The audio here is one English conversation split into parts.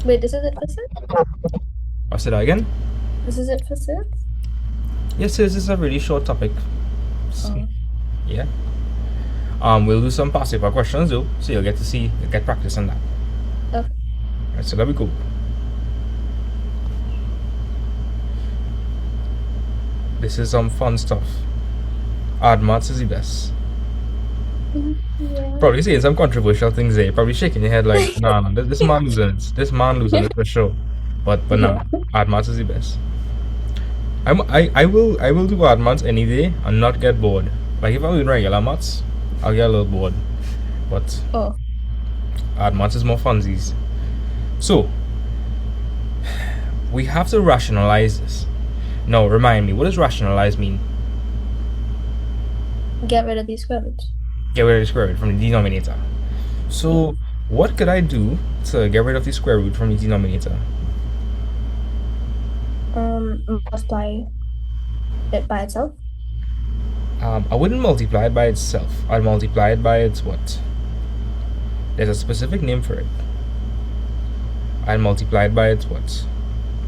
Wait, this is it for six? I'll say that again. This is it for six? Yes, this is a really short topic. Oh, Yeah. We'll do some past paper questions though, so you'll get to get practice on that. okay. Alright, so that'll be cool. This is some fun stuff. Hard maths is the best. Yeah. Probably saying some controversial things there. Probably shaking your head like, nah, this man losing it. This man losing it for sure. But Yeah. nah, hard maths is the best. I will do hard maths any day and not get bored. Like if I'm doing regular maths, I'll get a little bored. But Oh, hard maths is more funsies. So we have to rationalize this. No, remind me, what does rationalize mean? get rid of these square roots. Get rid of the square root from the denominator. Yeah. So what could I do to get rid of the square root from the denominator? Multiply it by itself. I wouldn't multiply it by itself. I'd multiply it by its what? There's a specific name for it. I'd multiply it by its what?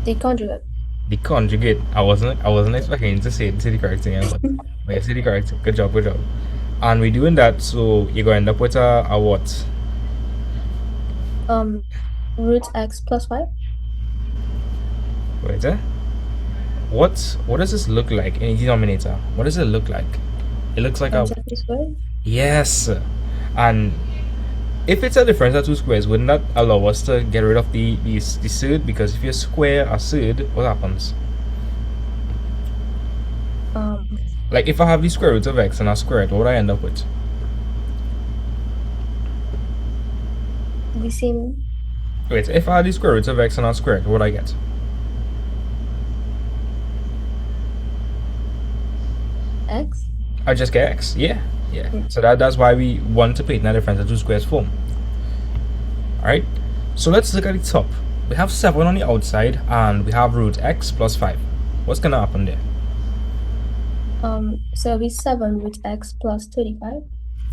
The conjugate. The conjugate. I wasn't expecting you to say the correct thing, but you say the correct thing. Good job, good job. And we're doing that, so you're gonna end up with a what? Um, root x plus 5. Wait, eh? What does this look like in a denominator? What does it look like? It looks like a Times x squared. yes. And if it's a difference of two squares, wouldn't that allow us to get rid of the third? Because if you square a third, what happens? Um, Like if I have the square root of x and I square it, what would I end up with? the same Wait, if I had the square root of x and I square it, what would I get? x. I just get x. Yeah, yeah. Mm. So that's why we want to put in a difference of two squares form. All right. So let's look at the top. We have 7 on the outside and we have root x plus 5. What's gonna happen there? So it'll be 7 root x plus 35.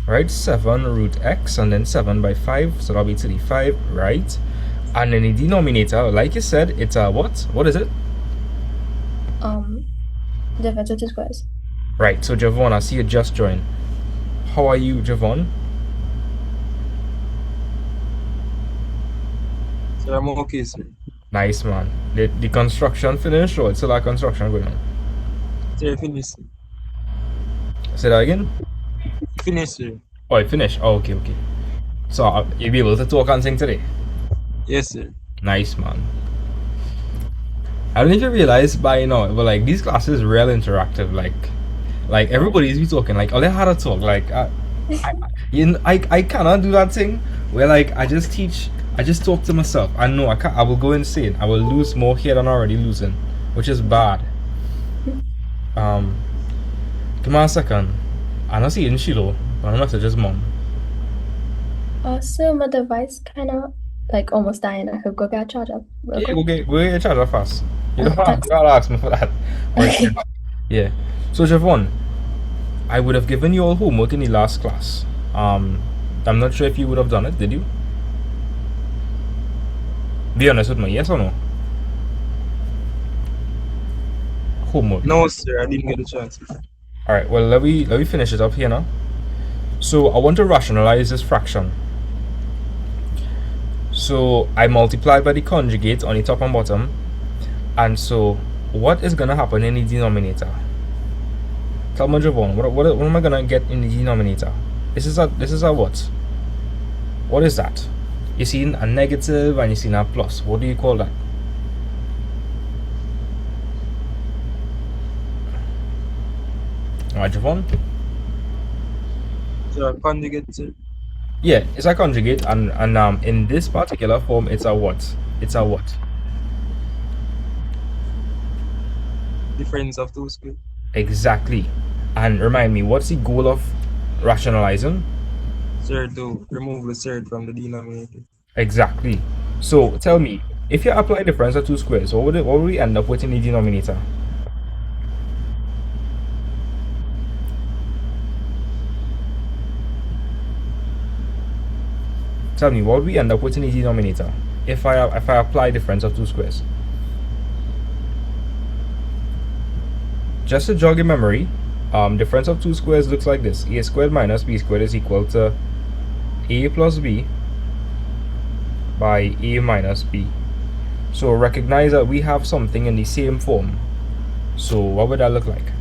Right, 7 root x and then 7 by 5, so that'll be 35, right? And then the denominator, like you said, it's a what? What is it? Um, difference of two squares. Right, so Javon, I see you just joined. How are you, Javon? Sir, I'm okay, sir. Nice, man. The construction finished, or it's still like construction going on? Sir, finish, sir. Say that again? Finish, sir. Oh, it finished. Oh, okay, okay. So you'll be able to talk and sing today? Yes, sir. Nice, man. I don't know if you realize by now, but like these classes real interactive. Like everybody's be talking. Like, oh, they had to talk. Like, I cannot do that thing where like I just teach. I just talk to myself. I know I can't. I will go insane. I will lose more here than I'm already losing, which is bad. Um, Give me a second. I don't see it in Shiloh, but I'm message his mom. So my device kind of like almost dying. I could go get a charger real Yeah, quick. go get your charger fast. You don't Okay, have thanks. to ask me for that. Right. Yeah. So Javon, I would have given you all homework in the last class. I'm not sure if you would have done it, did you? Be honest with me, yes or no? Homework. No, sir, I didn't get a chance. Alright, well let me finish it up here now. So I want to rationalize this fraction. So I multiplied by the conjugate on the top and bottom. And so what is gonna happen in the denominator? Tell me Javon, what am I gonna get in the denominator? This is a what? What is that? You see a negative and you see a plus. What do you call that? Alright, Javon? Sir, conjugate, sir. Yeah, it's a conjugate, and in this particular form, it's a what? It's a what? Difference of two squares. Exactly. And remind me, what's the goal of rationalizing? Sir, to remove the third from the denominator. Exactly. So tell me, if you apply difference of two squares, what would we end up with in the denominator? Tell me, what would we end up with in the denominator? if I apply difference of two squares. Just to jog your memory, difference of two squares looks like this: a squared minus b squared is equal to a plus b by a minus b. So recognize that we have something in the same form. So what would that look like?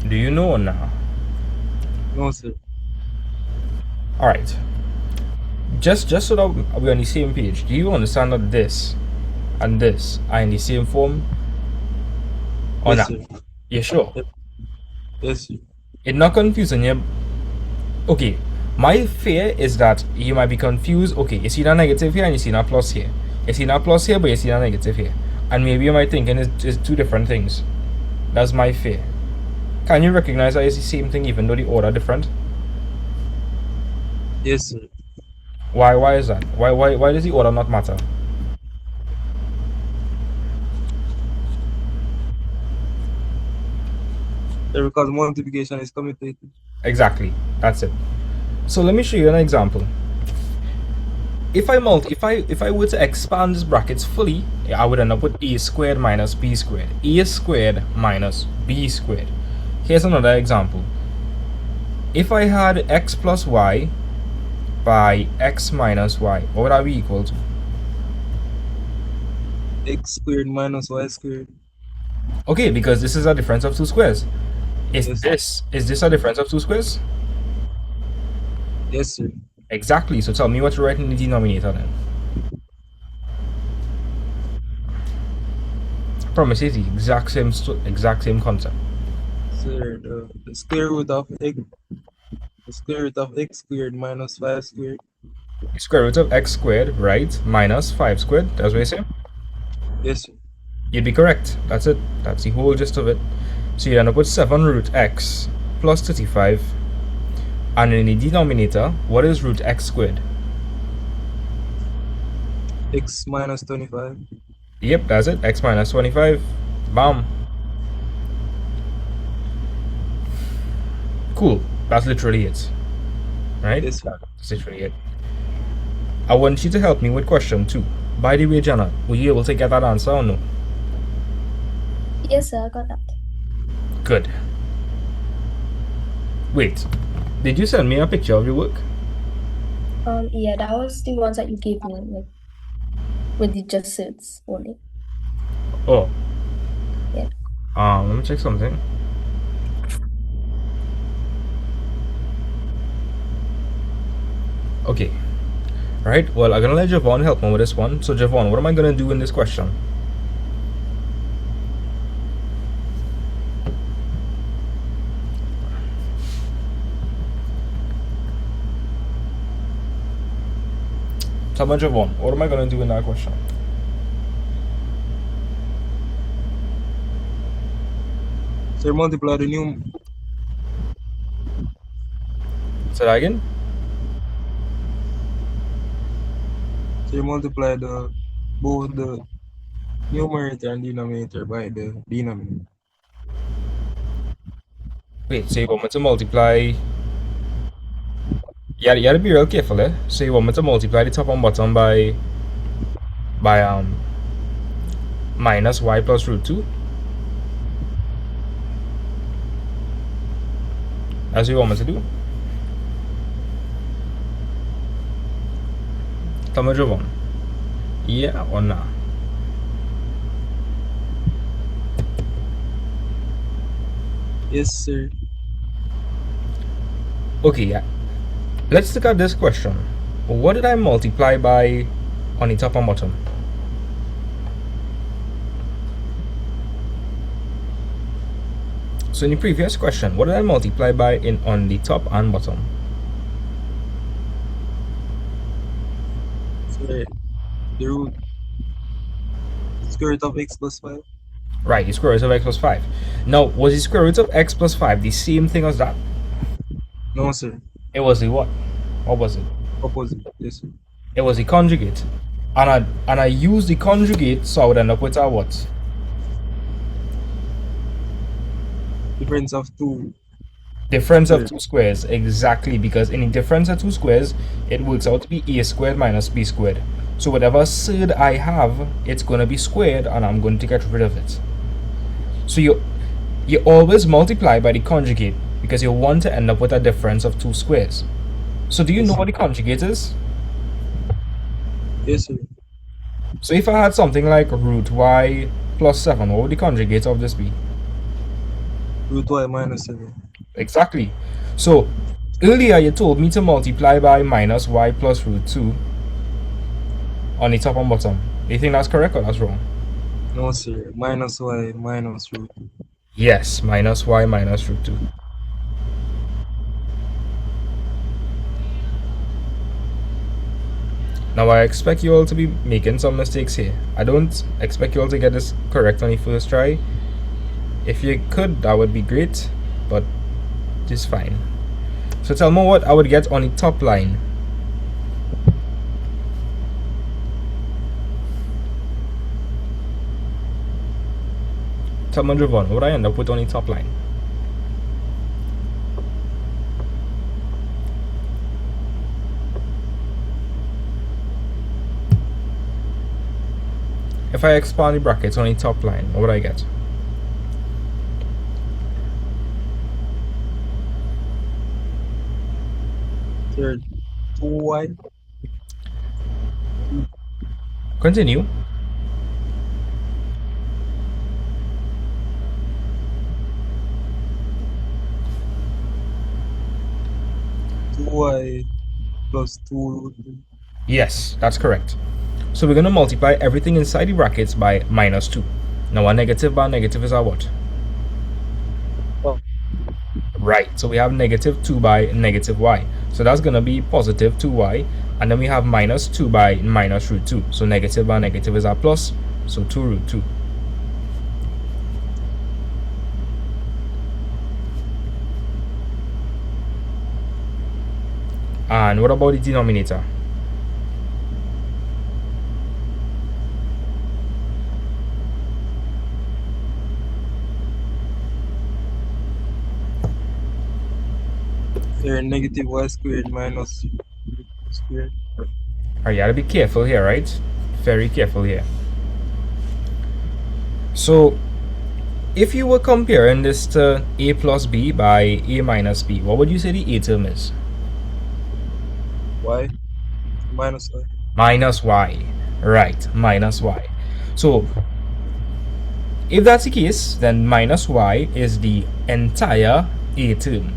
Do you know now? No, sir. All right. Just so that we're on the same page. Do you understand that this and this are in the same form or Yes, not? sir. You sure? Yep. Yes, sir. It's not confusing you. Okay. My fear is that you might be confused. Okay, you see that negative here and you see that plus here. You see that plus here, but you see that negative here. And maybe you might think it's two different things. That's my fear. Can you recognize that it's the same thing even though the order different? Yes, sir. Why is that? Why does the order not matter? Sir, because multiplication is commutative. Exactly. That's it. So let me show you an example. If I were to expand this brackets fully, I would end up with a squared minus b squared. A squared minus b squared. Here's another example. If I had x plus y by x minus y, what would that be equal to? X squared minus y squared. Okay, because this is a difference of two squares. Yes, sir. Is this a difference of two squares? Yes, sir. Exactly. So tell me what to write in the denominator then. I promise it's the exact same concept. Sir, the square root of x, the square root of x squared minus 5 squared. Square root of x squared, right? Minus 5 squared. That's what you say? Yes, sir. You'd be correct. That's it. That's the whole gist of it. So you end up with 7 root x plus 35. And in the denominator, what is root x squared? X minus 25. Yep, that's it. X minus 25. Bam. Cool. That's literally it. Right? Yes, sir. That's literally it. I want you to help me with question 2. By the way, Jana, were you able to get that answer or no? Yes, sir, I got that. Good. Wait. Did you send me a picture of your work? Yeah, that was the ones that you gave me, like with the just suits only. Oh. Yeah. Let me check something. Okay. Right. Well, I'm gonna let Javon help me with this one. So, Javon, what am I gonna do in this question? Tell me, Javon, what am I gonna do in that question? Sir, multiply the Say that again. sir, multiply the both the numerator and denominator by the denominator. Wait. So you want me to multiply? Yeah, you gotta be real careful, eh? So you want me to multiply the top and bottom by minus y plus root 2? That's what you want me to do? Tell me, Javon. Yeah or nah? Yes, sir. Okay, yeah. Let's look at this question. What did I multiply by on the top and bottom? So in the previous question, what did I multiply by in on the top and bottom? Sir, the root square root of x plus 5. Right, the square root of x plus 5. Now, was the square root of x plus 5 the same thing as that? No, sir. It was the what? What was it? Opposite. Yes, sir. It was the conjugate. And I used the conjugate, so I would end up with a what? Difference of two Difference of squared. two squares, exactly, because any difference of two squares, it works out to be a squared minus b squared. So whatever surd I have, it's going to be squared, and I'm going to get rid of it. So you always multiply by the conjugate because you want to end up with a difference of two squares. So do you know Yes, what the conjugate is? yes, sir. So if I had something like root y plus 7, what would the conjugate of this be? Root y minus 7. Exactly. So earlier you told me to multiply by minus y plus root 2 on the top and bottom. Do you think that's correct or that's wrong? No, sir. Minus y minus root 2. Yes, minus y minus root 2. Now I expect you all to be making some mistakes here. I don't expect you all to get this correct on the first try. If you could, that would be great, but just fine. So tell me what I would get on the top line. Tell me, Javon, what would I end up with on the top line? If I expand the brackets on the top line, what would I get? Sir, 2y. Continue. 2y plus 2 root 2. Yes, that's correct. So we're going to multiply everything inside the brackets by minus 2. Now a negative by negative is our what? Oh, Right, so we have negative 2 by negative y. So that's going to be positive 2y. And then we have minus 2 by minus root 2. So negative by negative is our plus. So 2 root 2. And what about the denominator? sir, negative y squared minus root 2 squared. Alright, you gotta be careful here, right? Very careful here. So if you were comparing this to a plus b by a minus b, what would you say the a term is? Y minus y. Minus y. Right, minus y. So if that's the case, then minus y is the entire a term.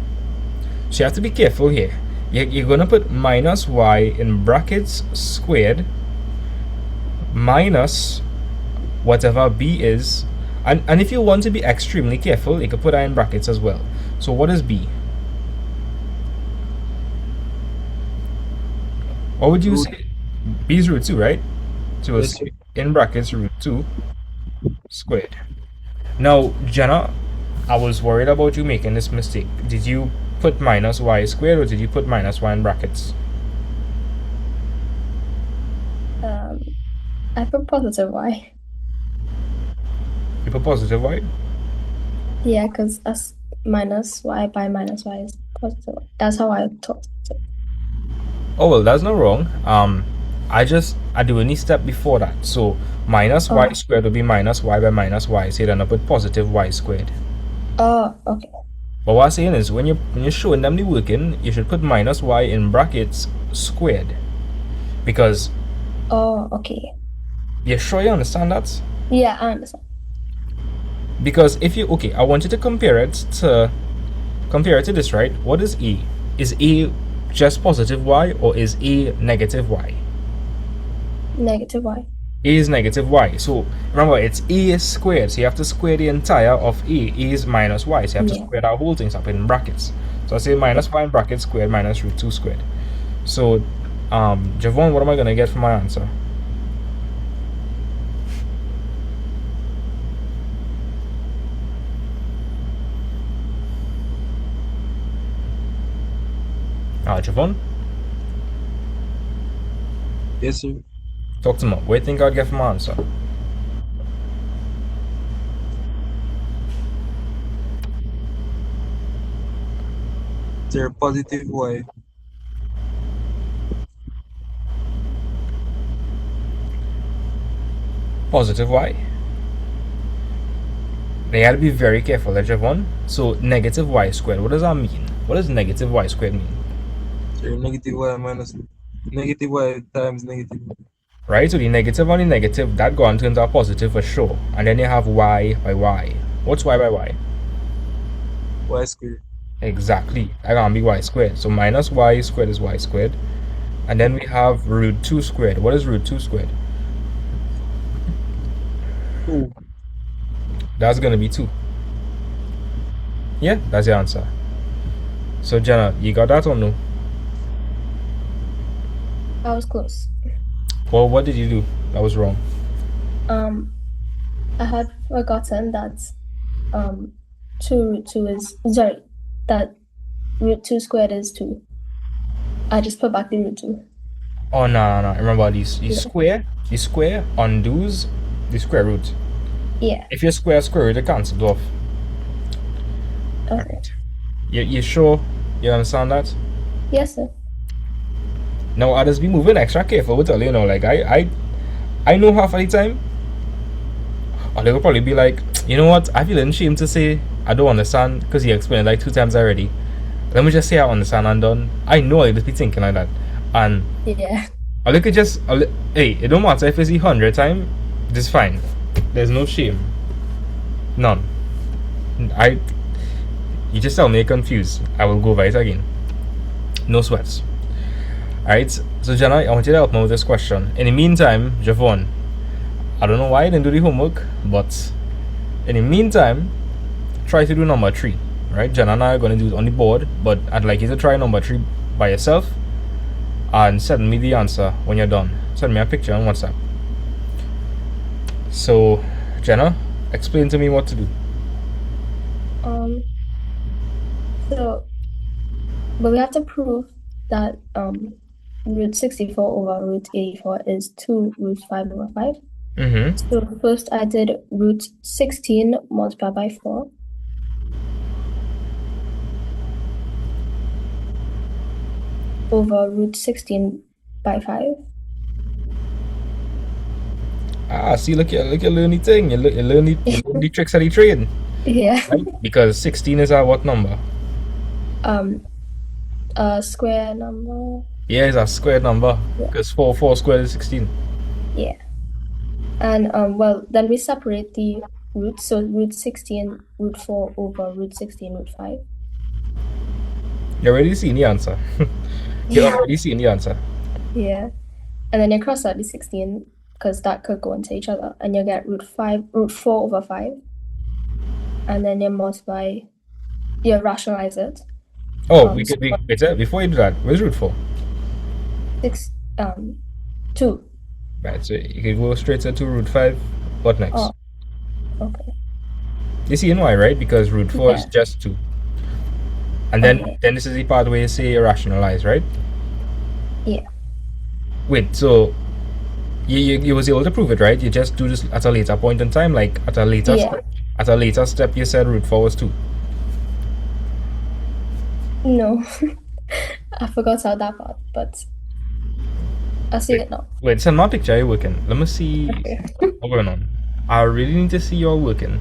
So you have to be careful here. You're going to put minus y in brackets squared minus whatever b is. And if you want to be extremely careful, you could put that in brackets as well. So what is b? What would you Root, say? B is root 2, right? So we'll yes, sir. say in brackets root 2 squared. Now, Jenna, I was worried about you making this mistake. Did you put minus y squared or did you put minus y in brackets? I put positive y. You put positive y? Yeah, because us minus y by minus y is positive y. That's how I taught it. Oh well, that's not wrong. I do any step before that. So minus y Oh, squared would be minus y by minus y. So you end up with positive y squared. oh, okay. But what I'm saying is when you're showing them the working, you should put minus y in brackets squared. Because Oh, okay. you're sure you understand that? Yeah, I understand. Because if you okay, I want you to compare it to this, right? What is a? Is a just positive y or is a negative y? Negative y. A is negative y. So remember, it's a squared. So you have to square the entire of a. A is minus y. So you have to Yeah. square that whole thing up in brackets. So I say minus y in brackets squared minus root 2 squared. So, Javon, what am I going to get for my answer? Javon, Yes, sir. talk to me. What do you think I'd get for my answer? your positive y. Positive y. They had to be very careful, edge of one. So negative y squared. What does that mean? What does negative y squared mean? So your negative y minus negative y times negative Right? So the negative on the negative, that go on turns out positive for sure. And then you have y by y. What's y by y? y squared. Exactly. That gonna be y squared. So minus y squared is y squared. And then we have root 2 squared. What is root 2 squared? 2. That's gonna be 2. Yeah, that's the answer. So Jenna, you got that or no? I was close. Well, what did you do? That was wrong. Um, I had forgotten that 2 root 2 is sorry, that root 2 squared is 2. I just put back the root 2. Oh no, no, no. Remember these Yeah. the square undoes the square root. Yeah. If you square root, it cancels off. Okay. Alright. You sure you understand that? Yes, sir. Now others be moving extra careful with all you know, like I know half of the time. Or they will probably be like, you know what, I feel ashamed to say I don't understand because he explained it like 2 times already. Let me just say I understand and done. I know I just be thinking like that. And Yeah. I look at just hey, it don't matter if it's the 100th time, this fine. There's no shame. None. I You just tell me you're confused. I will go over it again. No sweats. Alright, so Jenna, I want you to help me with this question. In the meantime, Javon, I don't know why I didn't do the homework, but in the meantime, try to do number 3. Right? Jenna and I are going to do it on the board, but I'd like you to try number 3 by yourself and send me the answer when you're done. Send me a picture on WhatsApp. So, Jenna, explain to me what to do. Um, so but we have to prove that root 64 over root 84 is 2 root 5 over 5. Mm-hmm. So first I did root 16 multiplied by 4 over root 16 by 5. Ah, see, look, you learn the thing. You learn the tricks of the trade, Yeah. right? Because 16 is a what number? Um, a square number. Yeah, it's a squared number. Yeah. Because 4 squared is 16. Yeah. And well, then we separate the roots. So root 16 root 4 over root 16 root 5. You already seen the answer. You Yeah. already seen the answer. Yeah. And then you cross out the 16 because that could go into each other, and you get root 4 over 5. And then you multiply, you rationalize it. Oh, we So could be wait, before you do that, where's root 4? 6 2. Right, so you could go straight to root 5. What next? Oh, okay. You see why, right? Because root 4 is Yeah. just 2. And Okay. then this is the part where you say you rationalize, right? Yeah. Wait, so you was able to prove it, right? You just do this at a later point in time, like at a later Yeah. step. At a later step, you said root 4 was 2. No. I forgot how that part, but I see Wait, it now. wait, send my picture. You're working. Let me see Okay. what's going on. I really need to see you all working.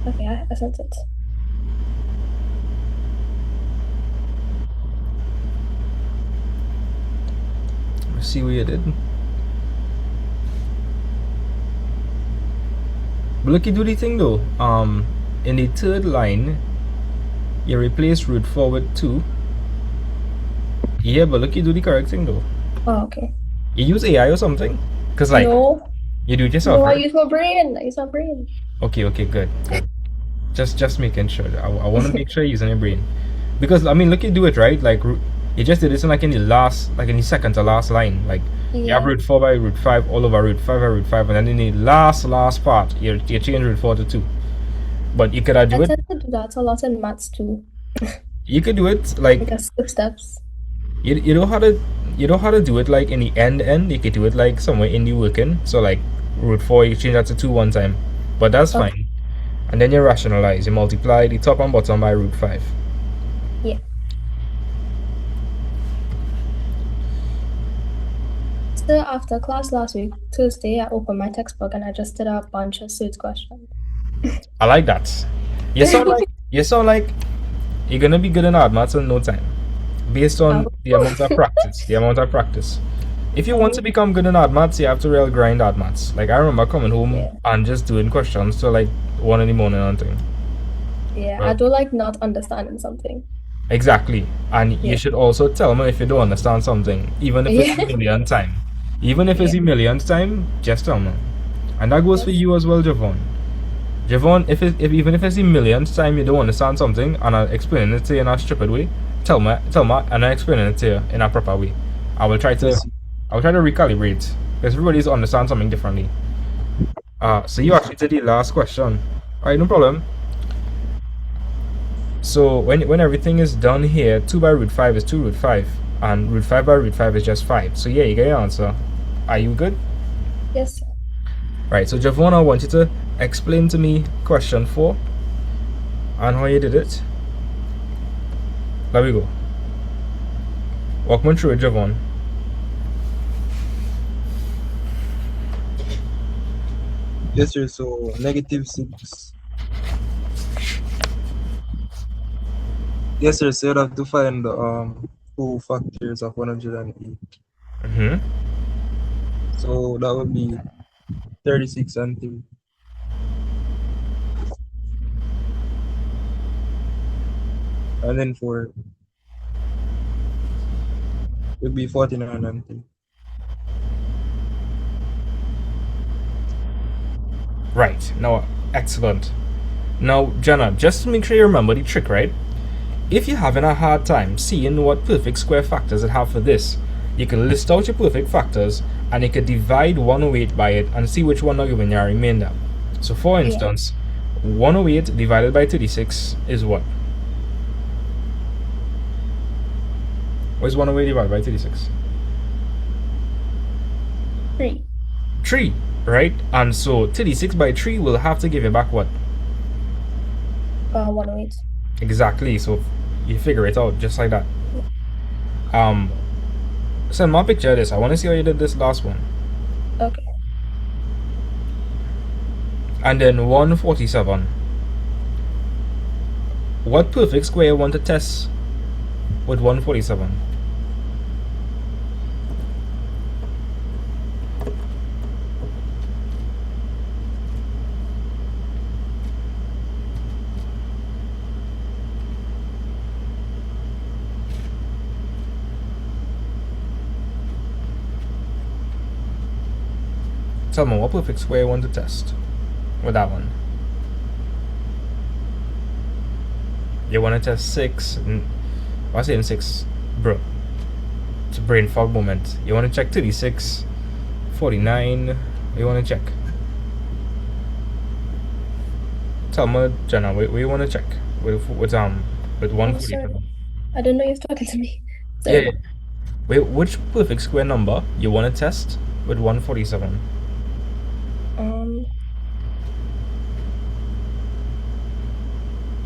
Okay, I sent it. Let's see what you did. But look, you do the thing though. In the third line, you replace root 4 with 2. Yeah, but look, you do the correct thing though. Oh, okay. You use AI or something? Because, like, No, you do it yourself, no, I right? use my brain. I use my brain. Okay, okay, good, good. Just making sure. I want to make sure you're using your brain. Because, I mean, look, you do it, right? Like, You just did this in like in the last, like in the second to last line. Like you have Yeah, root 4 by root 5 all over root 5 by root 5, and then in the last part, you change root 4 to 2. But you could I do it. tend to do that a lot in maths too. You could do it like Like I skip steps. you know how to do it like in the end. You could do it like somewhere in the working. So like root 4, you change that to 2 one time, but that's Okay, fine. And then you rationalize. You multiply the top and bottom by root 5. yeah. So after class last week, Tuesday, I opened my textbook and I just did a bunch of suits questions. I like that. You sound like you're gonna be good in hard maths in no time, based I on hope the amount of so. practice. The amount of practice. If you I want to hope, become good in hard maths, you have to real grind hard maths. Like I remember coming home yeah. and just doing questions till like 1 in the morning and thing. Yeah, I Well, don't like not understanding something. exactly. And you Yeah. should also tell me if you don't understand something, even if it's a Yeah. million time. Even if it's Yeah. a millionth time, just tell me. And that goes for Yes. you as well, Javon. Javon, if even if it's the millionth time you don't understand something and I explain it to you in a stupid way, tell me, and I explain it to you in a proper way. I will try to, Yes. I will try to recalibrate because everybody's understand something differently. So you actually did the last question. All right, no problem. So when everything is done here, 2 by root 5 is 2 root 5, and root 5 by root 5 is just 5. So yeah, you get your answer. Are you good? Yes. Right. So Javon, I want you to explain to me question 4 and how you did it. There we go. Walk me through it, Javon. Yes, sir. So -6. Yes, sir. So you have to find the two factors of 108. Mm-hmm. So that would be 36 and 3. And then 4 would be 49 and 3. Right. Now, excellent. Now, Jenna, just to make sure you remember the trick, right? If you're having a hard time seeing what perfect square factors it have for this, you can list out your perfect factors and you can divide 108 by it and see which one are giving your remainder. So, for Yeah. instance, 108 divided by 36 is what? What is 108 divided by 36? 3. 3, right? And so 36 by 3 will have to give you back what? 108. Exactly. So you figure it out just like that. Yeah. Um, send my picture of this. I want to see how you did this last one. Okay. And then 147. What perfect square you want to test with 147? Tell me what perfect square you want to test with that one. You want to test 6. What's in 6? Bro, it's a brain fog moment. You want to check 36, 49. You want to check? Tell me, Jenna, what you want to check with Oh, sorry. 147? I didn't know you were talking to me. Yeah, yeah. Sorry. Wait, which perfect square number you want to test with 147? Um,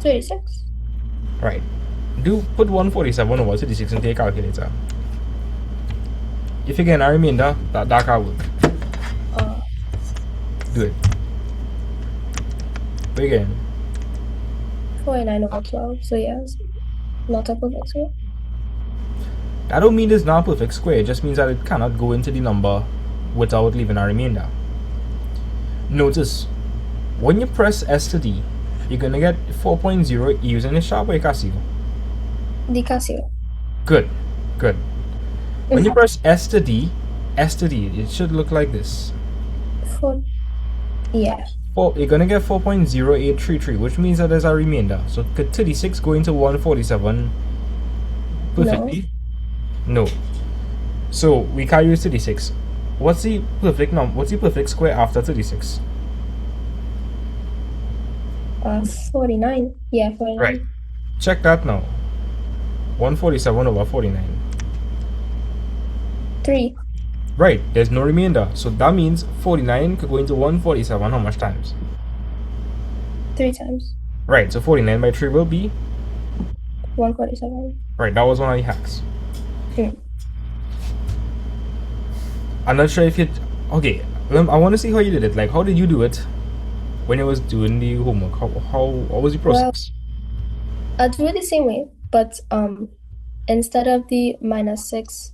36. Right. Do put 147 over 36 into your calculator. If you get a remainder, that can work. Uh, Do it. Again. 49 over 12. So yes, not a perfect square. That don't mean it's not a perfect square, it just means that it cannot go into the number without leaving a remainder. Notice, when you press S to D, you're gonna get 4.0 using the sharp or Casio. The Casio. Good, good. When you press S to D, it should look like this. For, yeah. You're gonna get 4.0833, which means that there's a remainder. So could 36 go into 147 No. perfectly? No. So we can use 36. What's the perfect square after 36? 49. Yeah, Right. 49. Check that now. 147 over 49. 3. Right, there's no remainder. So that means 49 could go into 147 how much times? 3 times. Right, so 49 by 3 will be. 147. Right, that was one of the hacks. Mm. I'm not sure if it. Okay, I want to see how you did it. Like, how did you do it when you was doing the homework? What was the Well, process? I'll do it the same way, but instead of the minus 6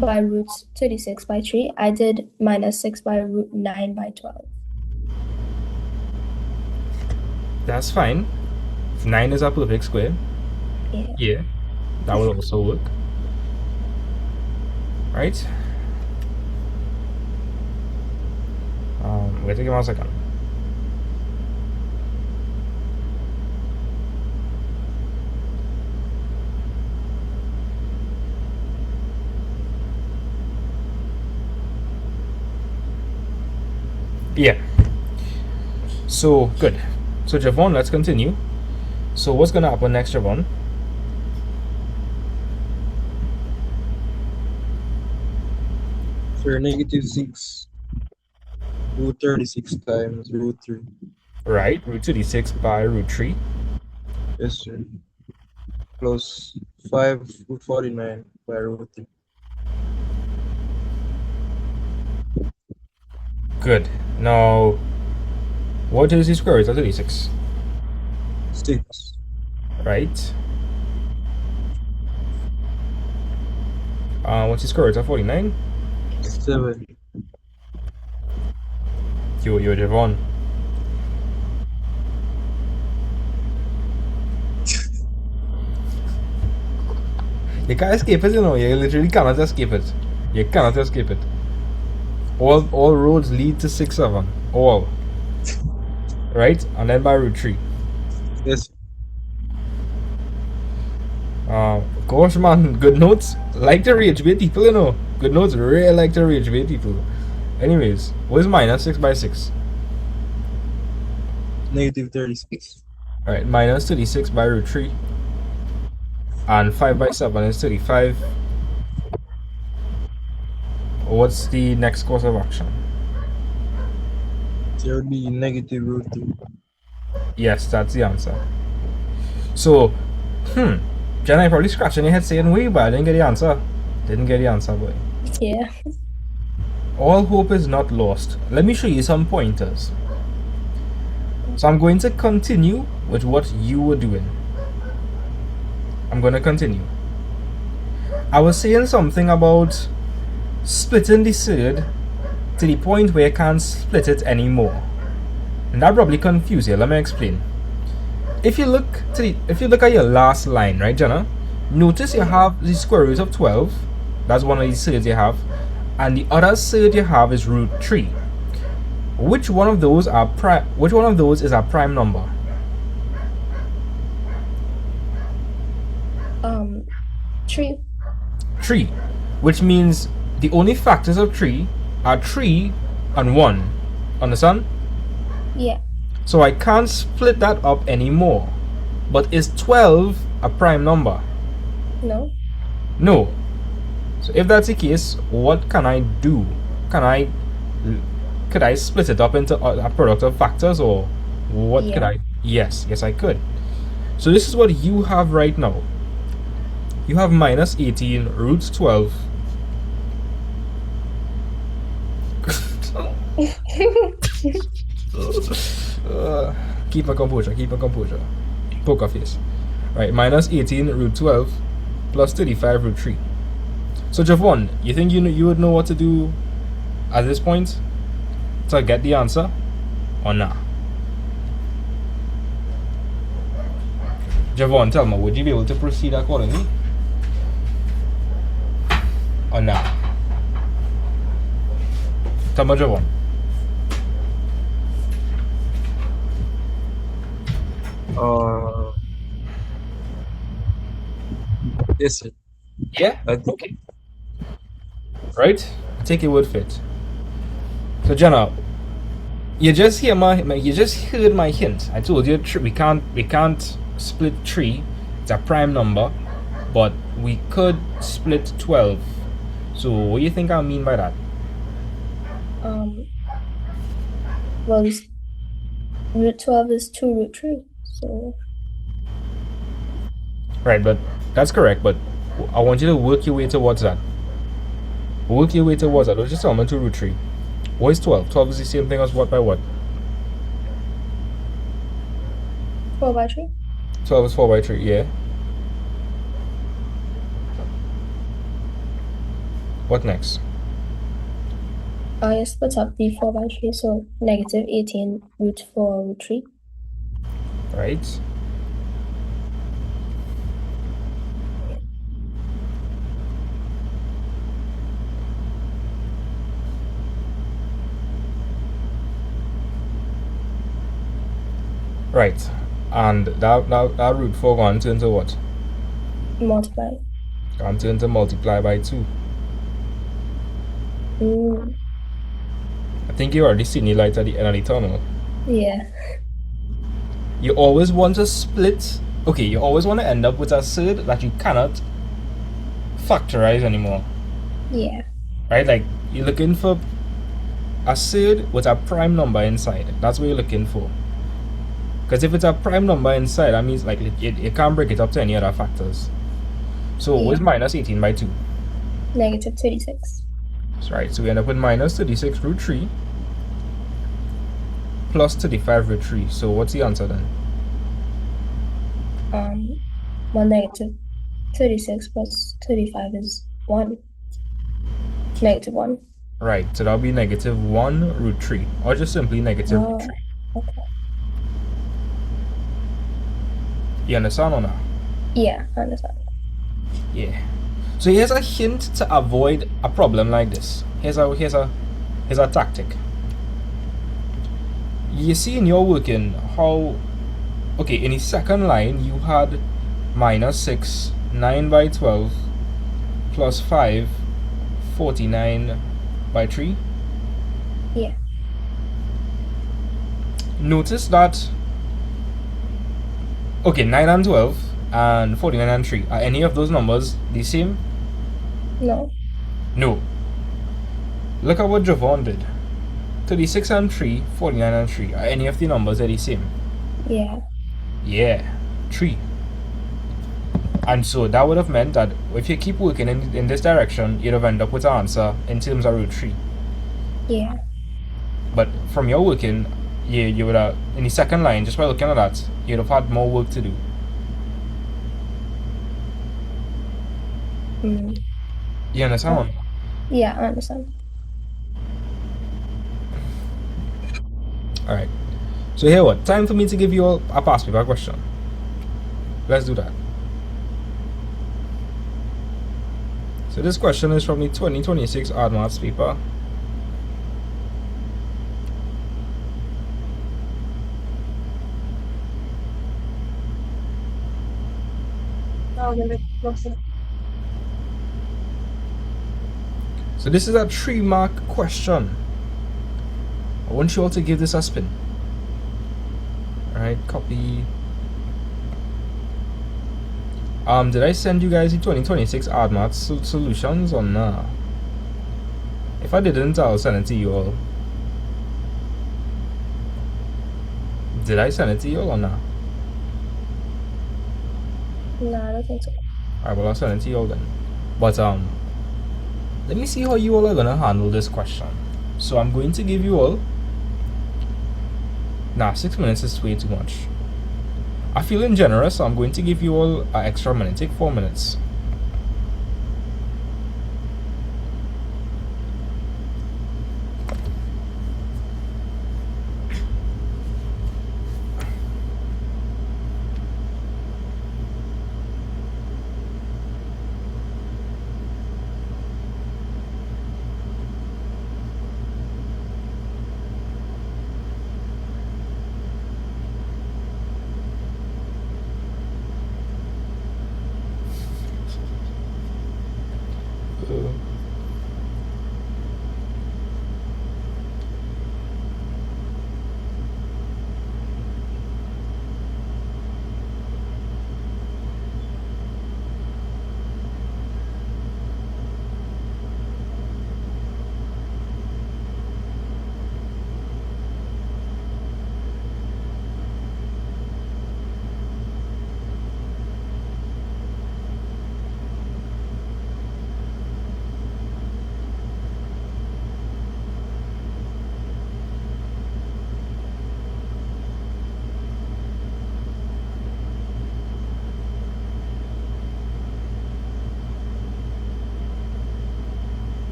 by root 36 by 3, I did minus 6 by root 9 by 12. That's fine. 9 is a perfect square. Yeah. Yeah, that will also work. Right? Wait, give me 1 second. Yeah, so good. So, Javon, let's continue. So, what's gonna happen next, Javon? Sir, negative 6 root 36 times root 3. Right, root 36 by root 3. Yes, sir. Plus 5 root 49 by root 3. Good. Now, what is the square root of 36? 6. Right. What's the square root of 49? 7. Yo, Javon. You can't escape it, you know. You literally cannot escape it. You cannot escape it. All roads lead to 6 7. All. Right? And then by root 3. Yes. Gosh, man, good notes. Like to rage bait people, you know. Good notes really like to rage bait people. Anyways, what is minus 6 by 6? Negative 36. Alright, minus 36 by root 3. And 5 by 7 is 35. What's the next course of action? There would be negative root 3. Yes, that's the answer. So, Jenna, you're probably scratching your head saying, wait, but I didn't get the answer. Didn't get the answer, boy. Yeah. All hope is not lost. Let me show you some pointers. So I'm going to continue with what you were doing. I'm going to continue. I was saying something about splitting the third to the point where you can't split it anymore. And that probably confused you. Let me explain. If you look at your last line, right, Jenna? Notice you Mm. have the square root of 12. That's one of the thirds you have. And the other third you have is root 3. Which one of those is a prime number? Um, 3. 3. Which means the only factors of 3 are 3 and 1. Understand? Yeah. So I can't split that up anymore. But is 12 a prime number? No. No. So if that's the case, what can I do? Can I could I split it up into a product of factors, or what could Yeah. I? Yes, I could. So this is what you have right now. You have minus 18 root 12. uh, keep my composure, keep my composure. Poker face. Right, minus 18 root 12 plus 35 root 3. So Javon, you think you would know what to do at this point to get the answer or not? Javon, tell me, would you be able to proceed accordingly or not? Tell me, Javon. Uh, yes, sir. Yeah. I think Okay. Right. I take your word for it. So Jenna, you just heard my hint. I told you we can't split three. It's a prime number, but we could split 12. So what do you think I mean by that? Um, well, this root 12 is 2 root 3. So, Right, but that's correct. But I want you to work your way towards that. Work your way towards that. Don't just tell me 2 root 3. What is 12? 12 is the same thing as what by what? 4 by 3. 12 is 4 by 3. Yeah. What next? I split up the 4 by 3. So, negative 18 root 4 root 3. Right. Right. And that root 4 gone to into what? Multiply. Gone to into multiply by 2. Mm, I think you already seen the light at the end of the tunnel. yeah. You always want to split. Okay, you always want to end up with a surd that you cannot factorize anymore. Yeah. Right? Like, you're looking for a surd with a prime number inside. That's what you're looking for. Because if it's a prime number inside, that means like it can't break it up to any other factors. So what's Yeah. minus 18 by 2? Negative 36. That's right. So we end up with minus 36 root 3 plus 35 root 3. So what's the answer then? Um, well, negative 36 plus 35 is 1. Negative 1. Right. So that'll be negative 1 root 3. Or just simply negative root Oh, 3. okay. You understand or not? Yeah, I understand. Yeah. So here's a hint to avoid a problem like this. Here's a tactic. You see in your working how okay, in the second line you had minus 6, 9 by 12 plus 5, 49 by 3. Yeah. Notice that okay, 9 and 12 and 49 and 3. Are any of those numbers the same? No. No. Look at what Javon did. 36 and 3, 49 and 3. Are any of the numbers the same? Yeah. Yeah, 3. And so that would have meant that if you keep working in this direction, you'd have ended up with an answer in terms of root 3. Yeah. But from your working, you would have, in the second line, just by looking at that, you'd have had more work to do. Mm. You understand? Yeah, I understand. Alright. So here what? Time for me to give you all a past paper question. Let's do that. So this question is from the 2026 Art Maths paper. So this is a 3-mark question. I want you all to give this a spin. Alright, copy. Did I send you guys the 2026 Art Maths solutions or nah? If I didn't, I'll send it to you all. Did I send it to you all or nah? No, I don't think so. Alright, well I'll send it to you all then. But let me see how you all are gonna handle this question. So I'm going to give you all. Nah, 6 minutes is way too much. I'm feeling generous, so I'm going to give you all an extra minute. Take 4 minutes.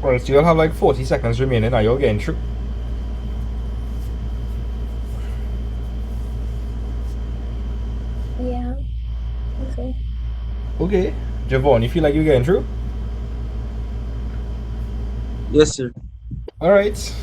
Alright, so you'll have like 40 seconds remaining. Are you getting through? Yeah, I think so. Okay. Javon, you feel like you're getting through? Yes, sir. Alright.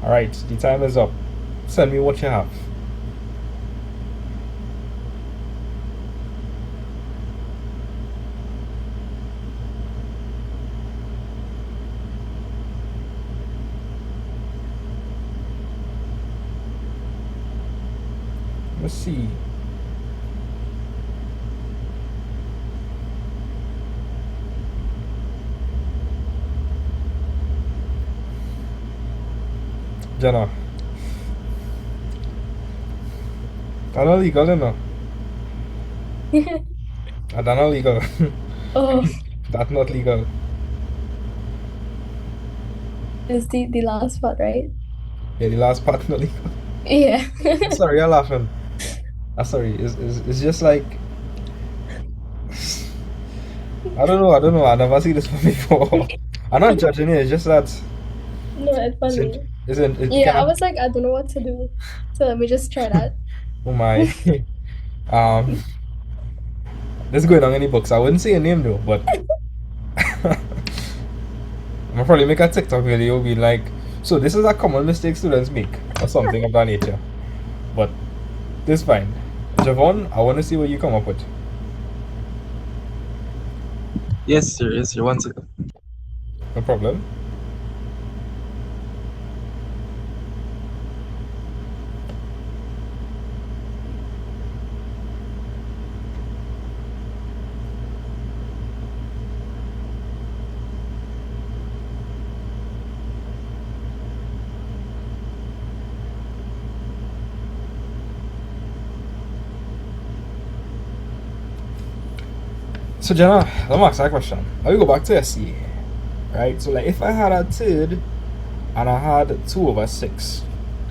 Alright, the time is up. Send me what you have. Let's see. Jenna. That's not legal, you know. That's not legal. Oh, That's not legal. is the last part, right? Yeah, the last part not legal. Yeah. Sorry, you're laughing. Sorry. It's just like I don't know. I don't know. I never seen this one before. I'm not judging it. It's just that No, it's isn't funny. isn't it Yeah, I can't. was like, I don't know what to do. So let me just try that. Oh my. um, this is going on any books. I wouldn't say a name though, but I'll probably make a TikTok video be like, so this is a common mistake students make or something of that nature. But this fine. Javon, I want to see what you come up with. Yes, sir. Yes, sir. One second. No problem. So Jenna, let me ask that question. Let me go back to SCA. Right? So like if I had a third and I had 2/6,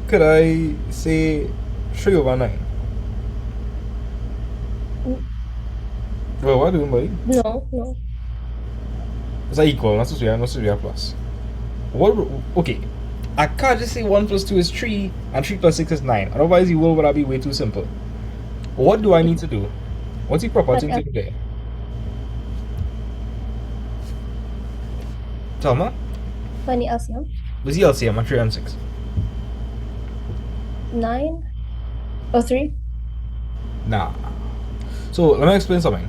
could I say 3/9? Well, what do you mean? No, no. Is that equal? Not supposed to be a plus. What? Okay. I can't just say 1 plus 2 is 3 and 3 plus 6 is 9. Otherwise, the world would be way too simple. What do I need to do? What's the proper Like thing to do there? Tell me. funny LCM. What's the LCM at 3 and 6? 9 or 3? Nah. So, let me explain something.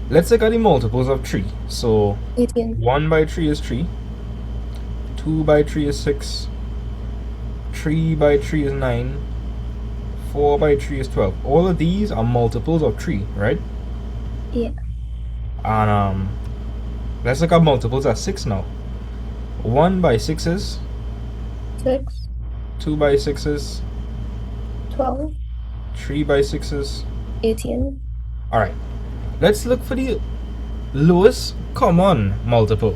Let's look at the multiples of 3. So, 18. 1 by 3 is 3. 2 by 3 is 6. 3 by 3 is 9. 4 by 3 is 12. All of these are multiples of 3, right? Yeah. And let's look at multiples at 6 now. 1 by 6 is, 6, 2 by 6 is, 12, 3 by 6 is. 18. Alright, let's look for the lowest common multiple.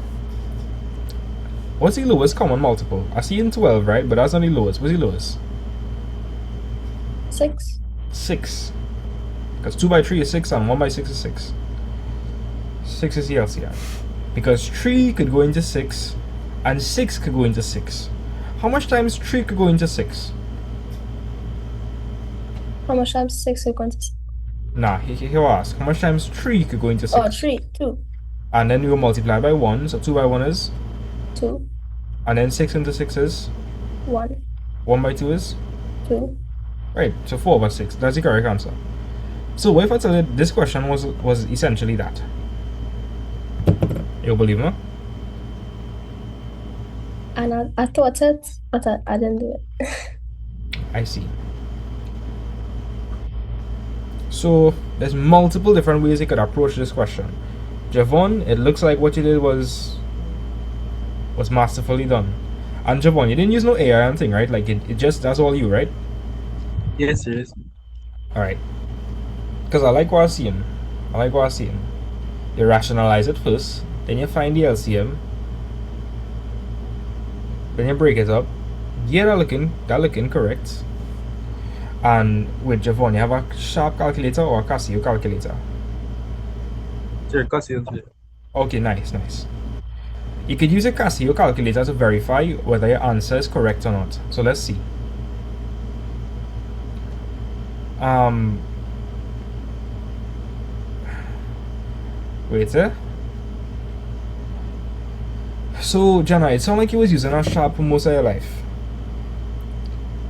What's the lowest common multiple? I see in 12, right? But that's not the lowest. What's the lowest? 6. 6. Because 2 by 3 is 6 and 1 by 6 is 6. 6 is the LCM. Because 3 could go into 6 and 6 could go into 6. How much times 3 could go into 6? How much times 6 are going to? Nah, he'll ask. How much times 3 could go into Oh, 6? 3, 2, And then you will multiply by 1. So 2 by 1 is. 2, And then 6 into 6 is. 1, 1 by 2 is. 2. Right, so 4 over 6. That's the correct answer. So what if I tell you this question was essentially that? You believe me? And I thought it, but I didn't do it. I see. So there's multiple different ways you could approach this question. Javon, it looks like what you did was was masterfully done. And Javon, you didn't use no AI and thing, right? Like it just that's all you, right? Yes, sir. Yes. All right. Because I like what I'm seeing. I like what I'm seeing. You rationalize it first, then you find the LCM, then you break it up. Yeah, that looking correct. And with Javon, you have a sharp calculator or a Casio calculator. Sir, Casio, sir. Okay, nice, nice. You could use a Casio calculator to verify whether your answer is correct or not. So let's see. Um, wait, eh? So, Jana, it sounded like you was using a sharp for most of your life.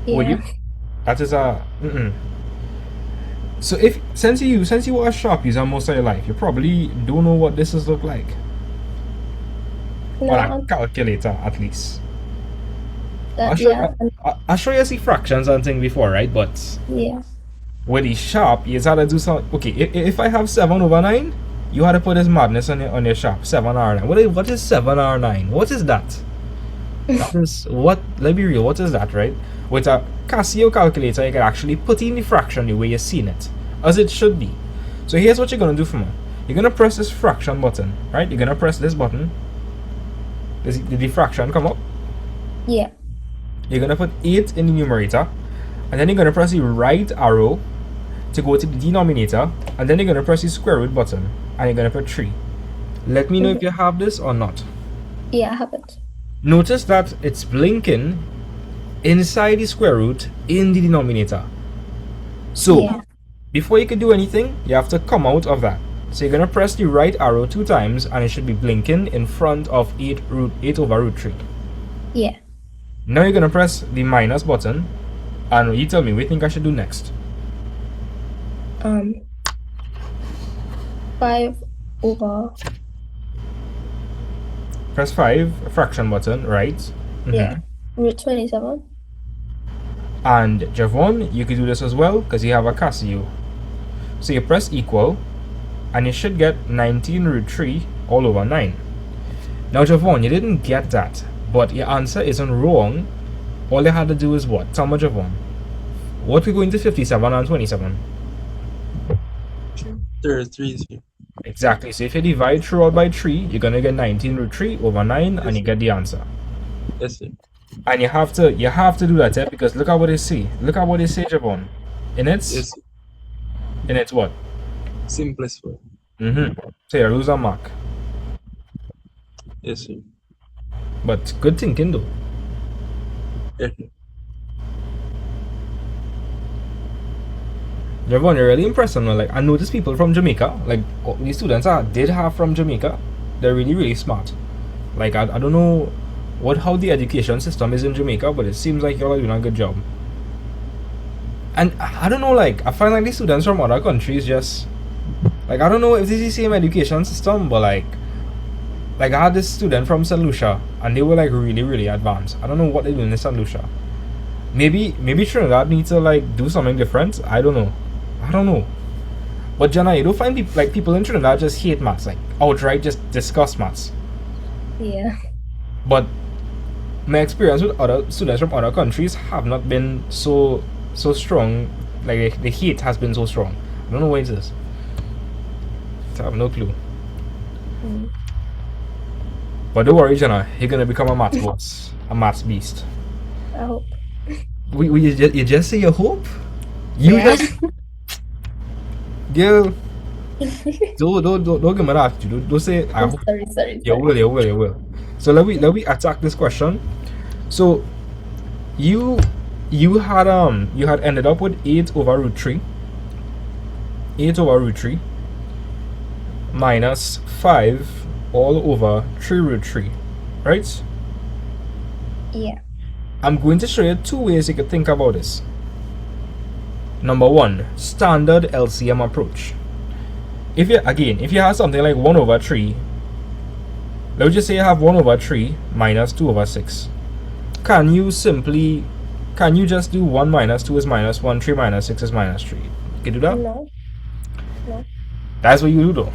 Would Yeah. you? That is a. Mm-mm. So if since you were a sharp user most of your life, you probably don't know what this is look like, or a No, calculator at least. that yeah, I'll show you see fractions and thing before, right? But yeah. with the sharp, you had to do some. Okay, if I have 7/9, you had to put this madness on your sharp 7R9. What is 7R9? What is that? That is what. Let me be real. What is that, right? With a Casio calculator, you can actually put in the fraction the way you're seeing it, as it should be. So here's what you're gonna do for me. You're gonna press this fraction button, right? You're gonna press this button. Did the fraction come up? Yeah. You're gonna put 8 in the numerator, and then you're gonna press the right arrow to go to the denominator, and then you're gonna press the square root button, and you're gonna put 3. Let me know if Mhm. you have this or not. Yeah, I have it. Notice that it's blinking inside the square root in the denominator. So, Yeah. before you can do anything, you have to come out of that. So you're gonna press the right arrow 2 times, and it should be blinking in front of 8 over root 3. Yeah. Now you're gonna press the minus button, and you tell me what you think I should do next. Um, 5 over, Press 5, fraction button, right? yeah, Mm-hmm. root 27. And Javon, you could do this as well because you have a Casio. So you press equal, and you should get 19 root 3 all over 9. Now, Javon, you didn't get that, but your answer isn't wrong. All you had to do is what? Tell me, Javon. What we going to 57 and 27? Sir, 3, sir. Exactly. So if you divide throughout by 3, you're going to get 19 root 3 over 9, and Yes, you sir. get the answer. Yes, sir. And you have to do that, because look at what they say. Look at what they say, Javon. In its Yes, sir. in its what? Simplest way. So you lose a mark. Yes, sir. But good thinking though. Yes, sir. Javon, you're really impressive. Man. Like I noticed people from Jamaica, like these students I did have from Jamaica, they're really really smart. Like I don't know how the education system is in Jamaica, but it seems like y'all are doing a good job. And I don't know, like I find like these students from other countries just like I don't know if this is the same education system, but like I had this student from St. Lucia, and they were like really really advanced. I don't know what they're doing in St. Lucia. Maybe Trinidad needs to like do something different. I don't know. I don't know. But Jenna, you don't find people in Trinidad just hate maths, like outright just discuss maths. Yeah. But my experience with other students from other countries have not been so strong. Like the hate has been so strong. I don't know why it is. I have no clue. Mm, But don't worry, Jenna. You're gonna become a maths boss, a maths beast. I hope. You just say you hope. You Yeah. just girl. Don't give me that. Don't say I Oh, hope. sorry, sorry, You sorry. will, you will, you will. So let me attack this question. So you you had ended up with 8 over root 3. 8 over root 3 minus 5 all over 3 root 3. Right? Yeah. I'm going to show you 2 ways you could think about this. Number 1, standard LCM approach. If you have something like 1 over 3, let's just say you have 1 over 3 minus 2 over 6. Can you just do 1 minus 2 is minus 1, 3 minus 6 is minus 3? You can do that? No. No. That's what you do though.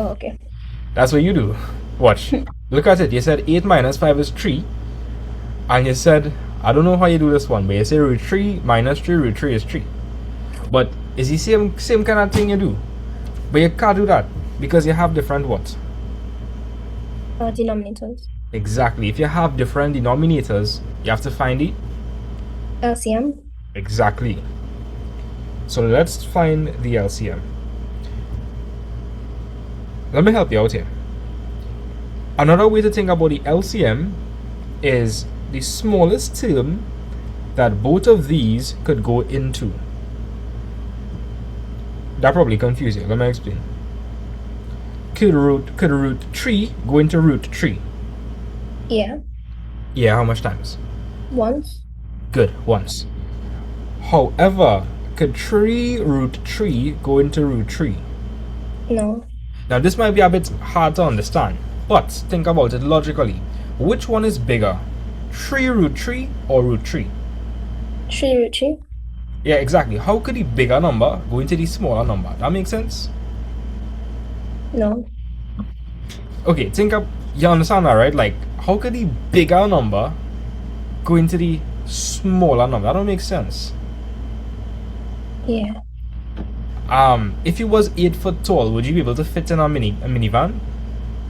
Oh, okay. That's what you do. Watch. Look at it. You said 8 minus 5 is 3. And you said, I don't know how you do this one, but you say root 3 minus 3 root 3 is 3. But it's the same kind of thing you do. But you can't do that because you have different what? Denominators. Exactly. If you have different denominators, you have to find the LCM. exactly. So let's find the LCM. Let me help you out here. Another way to think about the LCM is the smallest term that both of these could go into. That probably confused you. Let me explain. Could root 3 go into root 3? Yeah. Yeah, how much times? Once. Good, once. However, could 3 root 3 go into root 3? No. Now, this might be a bit hard to understand, but think about it logically. Which one is bigger? 3 root 3 or root 3? 3 root 3. Yeah, exactly. How could the bigger number go into the smaller number? That makes sense? No. Okay, think up. You understand that, right? Like, how could the bigger number go into the smaller number? That don't make sense. Yeah. If you was 8 foot tall, would you be able to fit in a minivan?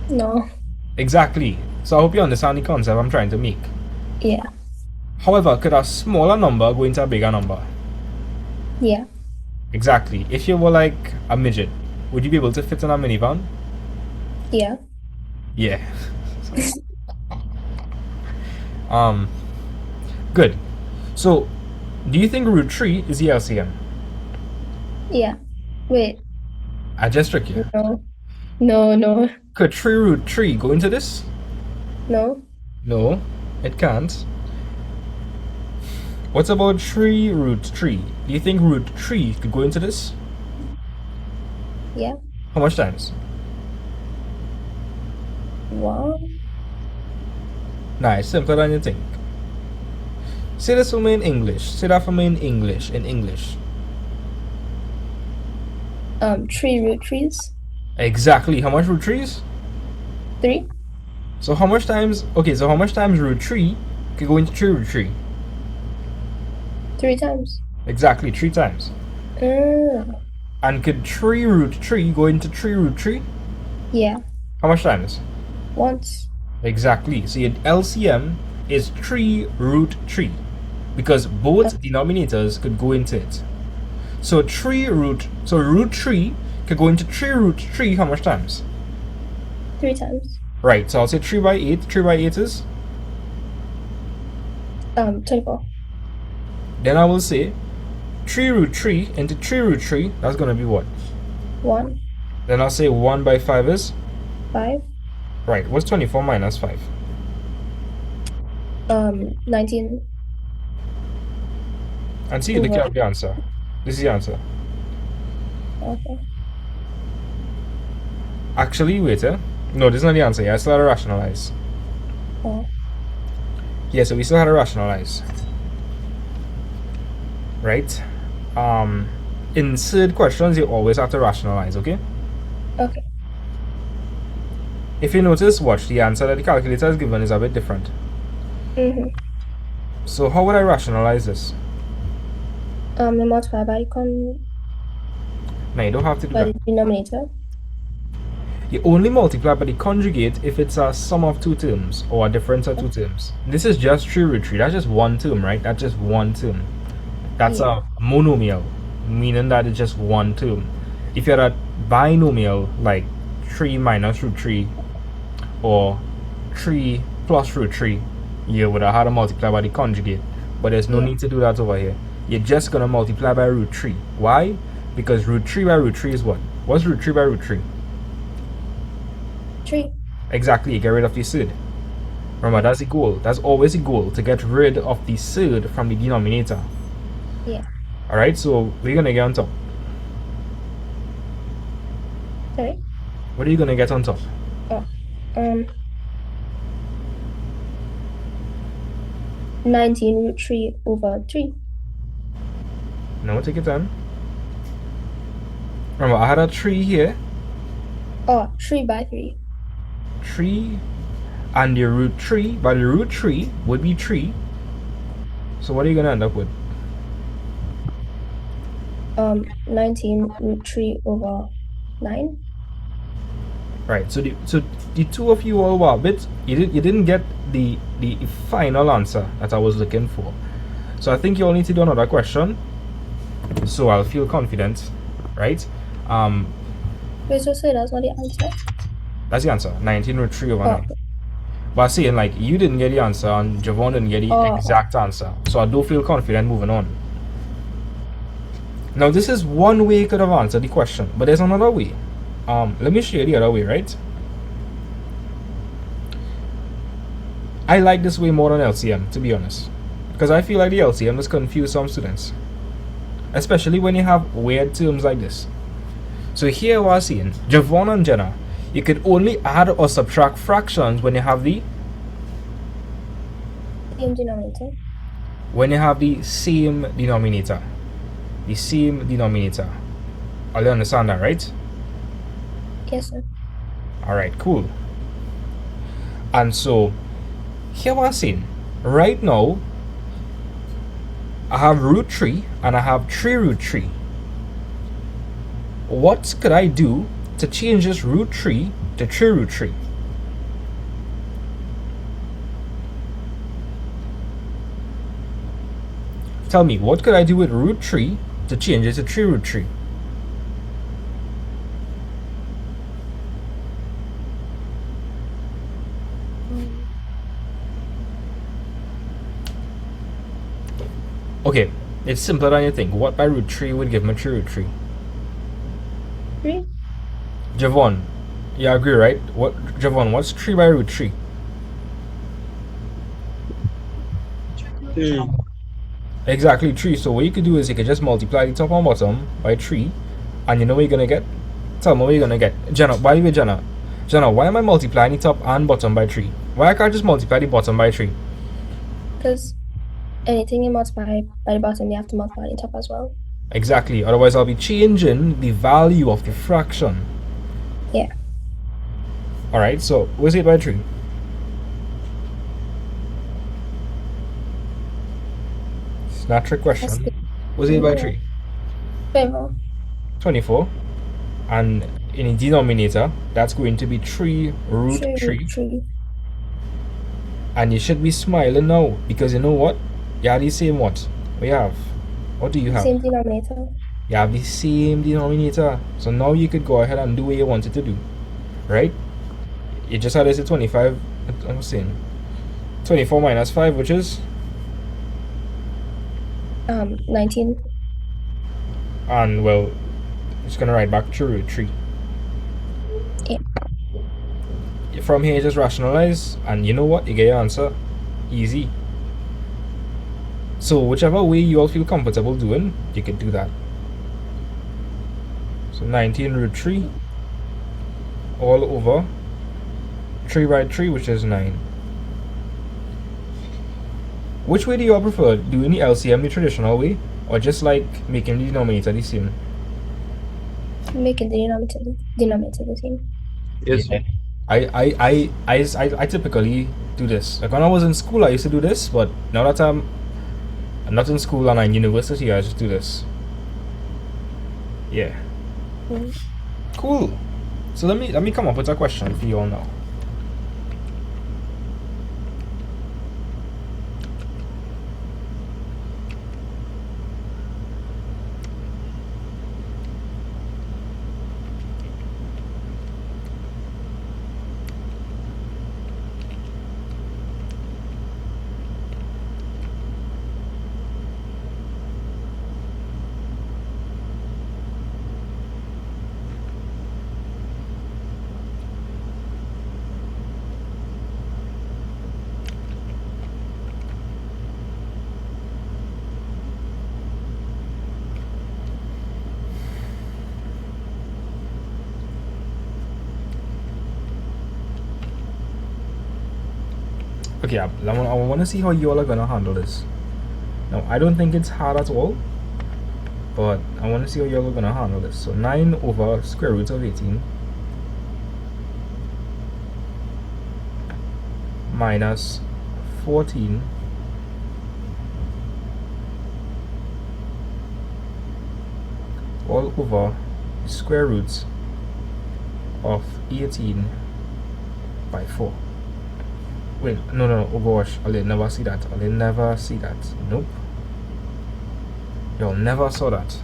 No. Exactly. So I hope you understand the concept I'm trying to make. Yeah. However, could a smaller number go into a bigger number? Yeah. Exactly. If you were like a midget, would you be able to fit in a minivan? Yeah. Yeah. Um. Good. So, do you think root 3 is the LCM? Yeah. Wait. I just tricked you. No. No. No. Could 3 root 3 go into this? No. No, it can't. What about 3 root 3? Do you think root 3 could go into this? Yeah. How much times? One. Nah, it's simpler than you think. Say this for me in English. Say that for me in English. In English. 3 root 3s. Exactly. How much root 3s? 3. So how much times? Okay, so how much times root 3 could go into 3 root 3? 3 times. Exactly, 3 times. Uh, And could 3 root 3 go into 3 root 3? yeah. How much times? Once. Exactly. So your LCM is 3 root 3 because both denominators could go into it. So root 3 could go into 3 root 3 how much times? 3 times. Right, so I'll say 3 by 8. 3 by 8 is? 24. Then I will say 3 root 3 into 3 root 3, that's going to be what? 1. Then I'll say 1 by 5 is? 5. Right, what's 24 minus 5? 19 And see, look over. at the answer. This is the answer. Okay. Actually, wait, eh? No, this is not the answer. Yeah, I still had to rationalize. Oh. Yeah, so we still had to rationalize. Right? In third questions, you always have to rationalize, okay? Okay. If you notice, watch, the answer that the calculator has given is a bit different. Mm-hmm. So how would I rationalize this? We multiply Now, you don't have to do by that. the denominator. You only multiply by the conjugate if it's a sum of two terms or a difference of two terms. This is just 3 root 3. That's just one term, right? That's just one term. That's Yeah. a monomial, meaning that it's just one term. If you're a binomial, like 3 minus root 3 or 3 plus root 3, you would have had to multiply by the conjugate. But there's no Yeah. need to do that over here. You're just going to multiply by root 3. Why? Because root 3 by root 3 is what? What's root 3 by root 3? 3. Exactly, you get rid of the third. Remember, that's the goal. That's always the goal, to get rid of the third from the denominator. Yeah. Alright, so we're going to get on top. Sorry. What are you going to get on top? Oh. 19 root 3 over 3. No, take your time. Remember, I had a 3 here. Oh, 3 by 3. 3 and the root 3, but the root 3 would be 3. So what are you going to end up with? 19 root 3 over 9. Right. So the two of you all were a bit. You didn't get the final answer that I was looking for. So I think you all need to do another question. So I'll feel confident, right? Um, Wait, so say that's not the answer? that's the answer. 19 root 3 over Oh, 9. But I'm saying like you didn't get the answer and Javon didn't get the oh, exact answer. So I do feel confident moving on. Now this is one way you could have answered the question, but there's another way. Let me show you the other way, right? I like this way more than LCM, to be honest. Because I feel like the LCM just confuse some students. Especially when you have weird terms like this. So here we're seeing Javon and Jenna. You could only add or subtract fractions same denominator. when you have the same denominator. The same denominator. Are you understand that, right? Yes, sir. Alright, cool. And so here we're seeing right now I have root 3 and I have 3 root 3. What could I do to change this root 3 to 3 root 3? Tell me, what could I do with root 3 to change it to 3 root 3? Um, Okay, it's simpler than you think. What by root 3 would give me 3 root 3? 3. Javon, you agree, right? Javon, what's 3 by root 3? 3. Exactly 3. So what you could do is you could just multiply the top and bottom by 3, and you know what you're gonna get? Tell me what you're gonna get. Jenna, by the way, Jenna, why am I multiplying the top and bottom by 3? Why I can't just multiply the bottom by 3? Because anything you multiply by the bottom, you have to multiply the top as well. Exactly, otherwise I'll be changing the value of the fraction. Yeah. Alright, so what's 8 by 3? It's not a trick That's question. good. What's 8 by Yeah. 3? 24. 24. And in the denominator, that's going to be 3 root 3 root 3. 3. And you should be smiling now because you know what? You have the same what? We have. What do you have? Same denominator. You have the same denominator. So now you could go ahead and do what you wanted to do. Right? You just had this at 25. I'm saying 24 minus 5, which is. 19. And well, just gonna write back 3 root 3. Yeah. From here, you just rationalize, and you know what? You get your answer. Easy. So whichever way you all feel comfortable doing, you can do that. So 19 root 3 all over 3 by 3, which is 9. Which way do you all prefer? Doing the LCM the traditional way, or just like making the denominator the same? Making the denominator the same. Yes. Yeah. I typically do this. Like when I was in school, I used to do this, but now that I'm not in school and I'm in university, I just do this. Yeah. Mm. Cool. So let me come up with a question for you all now. Okay, I want to see how you all are gonna handle this. Now I don't think it's hard at all, but I want to see how you all are gonna handle this. So 9 over square root of 18 minus 14 all over the square root of 18 by 4. Wait, no, overwash. I'll never see that. I'll never see that. Nope. You'll never saw that.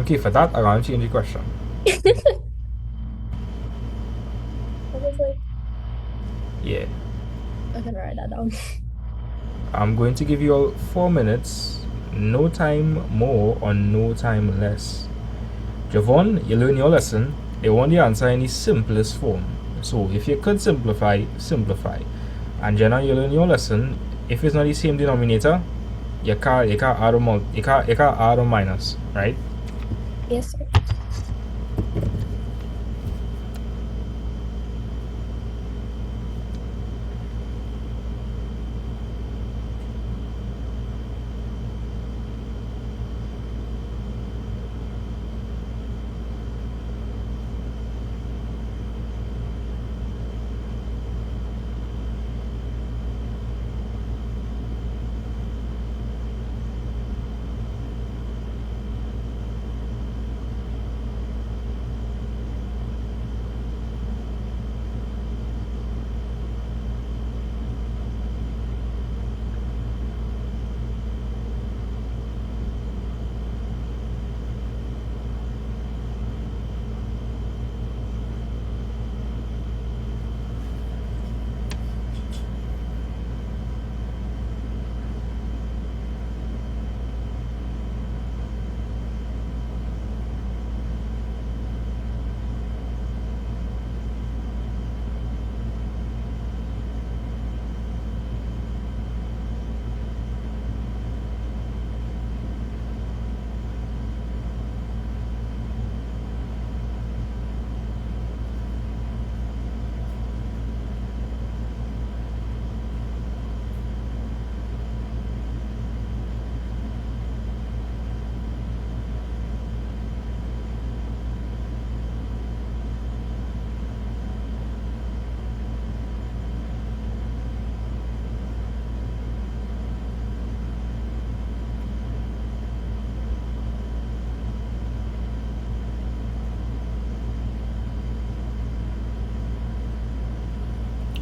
Okay, for that, I'm gonna change the question. I was like, Yeah. I can write that down. I'm going to give you all 4 minutes. No time more or no time less. Javon, you learn your lesson. They want the answer in the simplest form. So if you could simplify, simplify. And Jenna, you learn your lesson. If it's not the same denominator, you can't add or you can't add or minus, right? Yes, sir.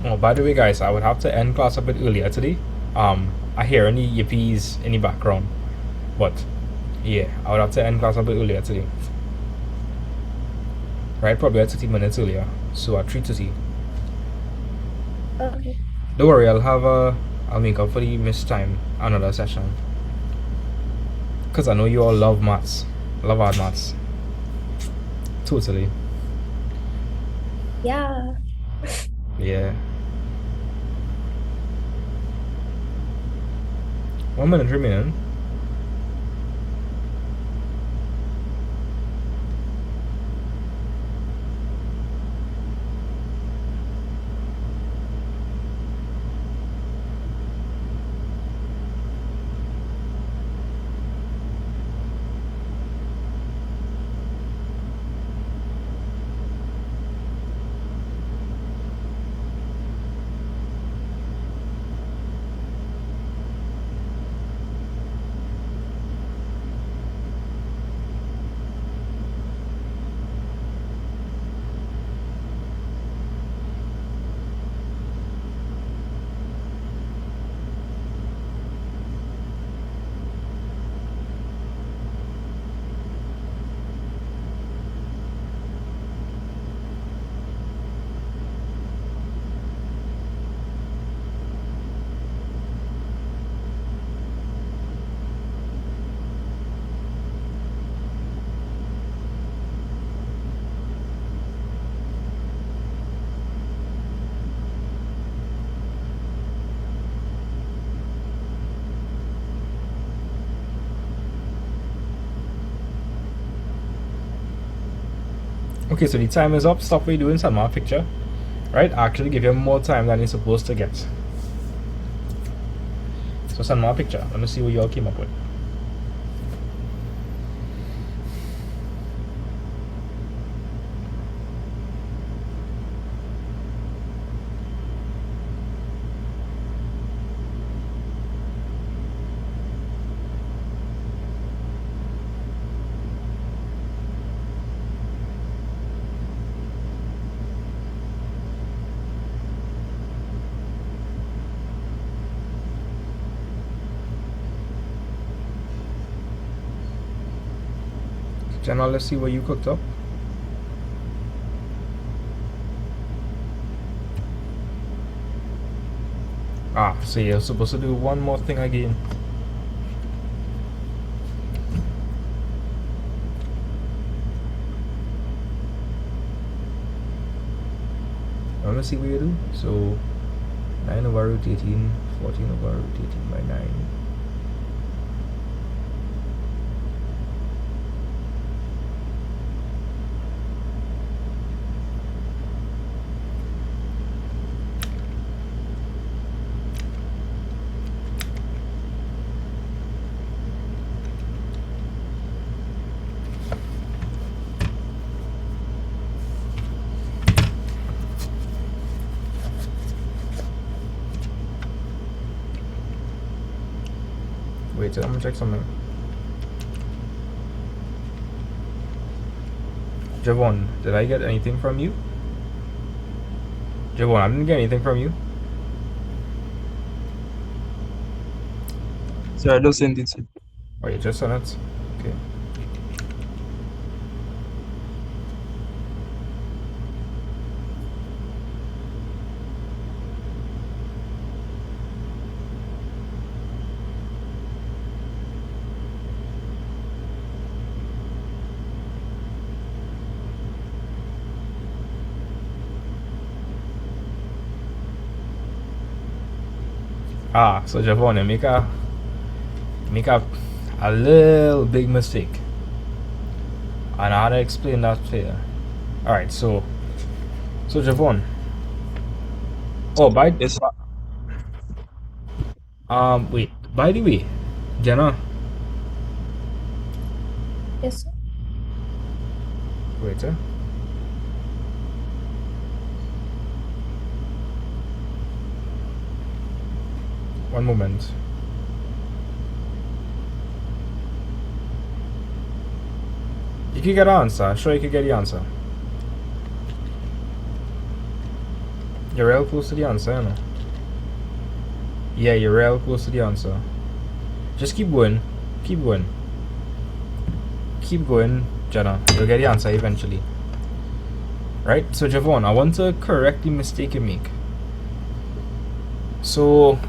Oh, by the way, guys, I would have to end class a bit earlier today. I hear any yippies in the background, but yeah, I would have to end class a bit earlier today. Right, probably at 30 minutes earlier. So at 3:30. Okay. Don't worry, I'll make up for the missed time another session. Cause I know you all love maths, love hard maths. Totally. Yeah. Yeah. 1 minute remaining. Okay, so the time is up. Stop what you're doing, send my picture. Right? I actually give you more time than you're supposed to get. So send my picture. Let me see what you all came up with. Jenna, let's see what you cooked up. Ah, so you're supposed to do one more thing again. Now let's see what you do. So 9 over root 18, 14 over root 18 by 9. Wait, I'm gonna check something. Javon, did I get anything from you? Javon, I didn't get anything from you. So I just sent it to you. Oh, you just sent it? Okay. Ah, so Javon, you make a little big mistake. And I had to explain that to you. Alright, so Javon. Oh, Yes, wait. By the way, Jenna, Yes, sir. wait, one moment. You can get the answer. Sure, you can get the answer. You're real close to the answer, you know. Yeah, you're real close to the answer. Just keep going. Keep going. Keep going, Jenna. You'll get the answer eventually. Right? So, Javon, I want to correct the mistake you make. So,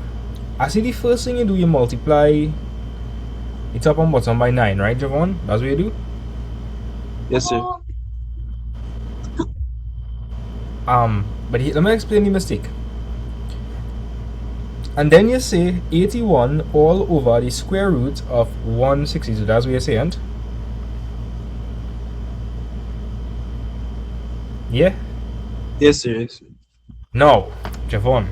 I see the first thing you do, you multiply the top and bottom by 9, right, Javon? That's what you do? yes, sir. Let me explain the mistake. And then you say 81 all over the square root of 162. That's what you're saying? Yeah? Yes, sir. Yes, sir. No, Javon.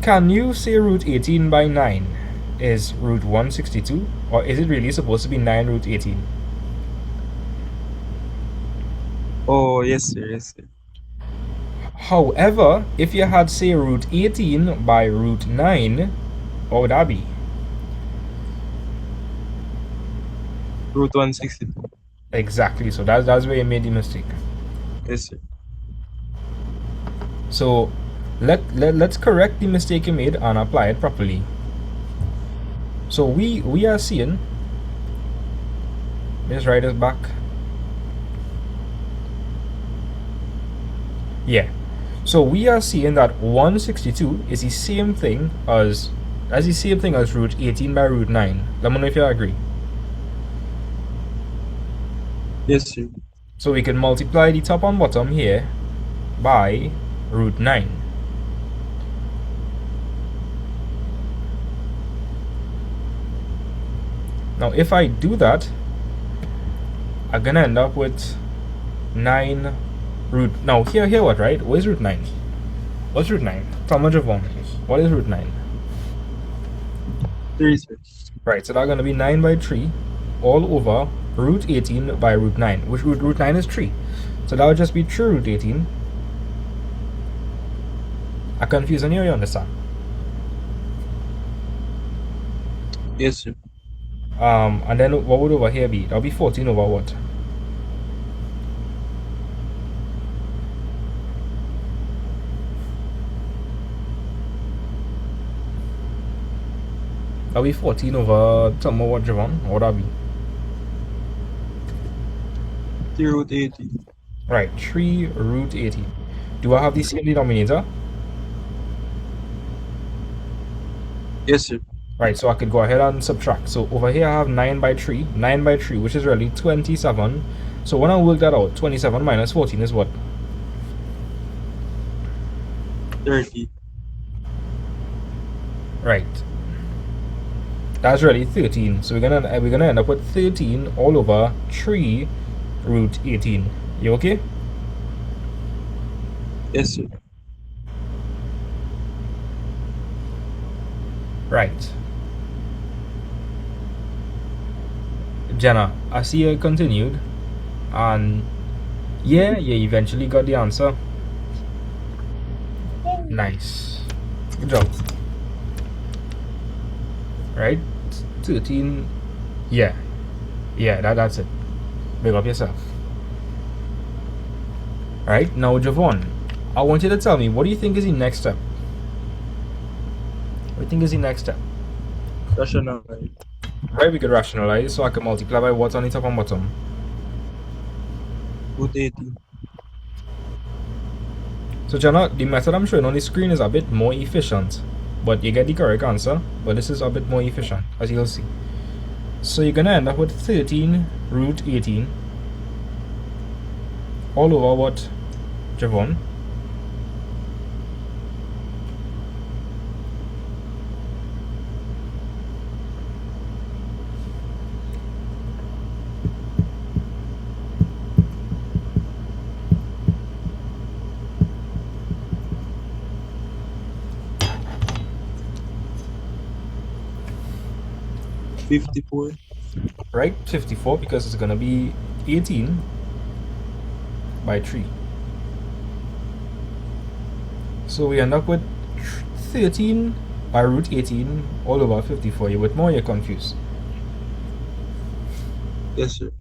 Can you say root 18 by 9 is root 162? Or is it really supposed to be 9 root 18? Oh, yes, sir. Yes, sir. However, if you had say root 18 by root 9, what would that be? Root 162. Exactly, so that's where you made the mistake. Yes, sir. So let's correct the mistake you made and apply it properly. So we are seeing, let's write it back. Yeah. So we are seeing that 162 is the same thing as root 18 by root 9. Let me know if you agree. Yes, sir. So we can multiply the top and bottom here by root 9. Now if I do that, I'm gonna end up with 9 root. Now here what, right? What is root 9? What's root 9? Tell me, Javon. What is root 9? 3, sir. Right, so that's gonna be 9 by 3 all over root 18 by root 9, which root 9 is 3. So that would just be 3 root 18. I confusing you, you understand? Yes, sir. And then what would over here be? That would be 14 over what? That would be 14 over something what, Javon? What would that be? 3 root 80. Right, 3 root 18. Do I have the same denominator? Yes, sir. Right, so I could go ahead and subtract. So over here I have 9 by 3, which is really 27. So when I work that out, 27 minus 14 is what? 30. Right, that's really 13. So we're gonna end up with 13 all over 3 root 18. You okay? Yes, sir. Right. Jenna, I see you continued, and yeah, you eventually got the answer. Yay. Nice. Good job. Right? 13. Yeah. Yeah, that's it. Big up yourself. Right? Now, Javon, I want you to tell me, what do you think is the next step? What do you think is the next step? Rationalize. Right, we could rationalize, so I can multiply by what's on the top and bottom. Root 80. So, Jenna, the method I'm showing on the screen is a bit more efficient, but you get the correct answer, but this is a bit more efficient, as you'll see. So you're gonna end up with 13 root 18 all over what, Javon? $54. Right? 54, because it's gonna be 18 by 3. So we end up with 13 by root 18 all over 54. You with more, you're confused. Yes, sir.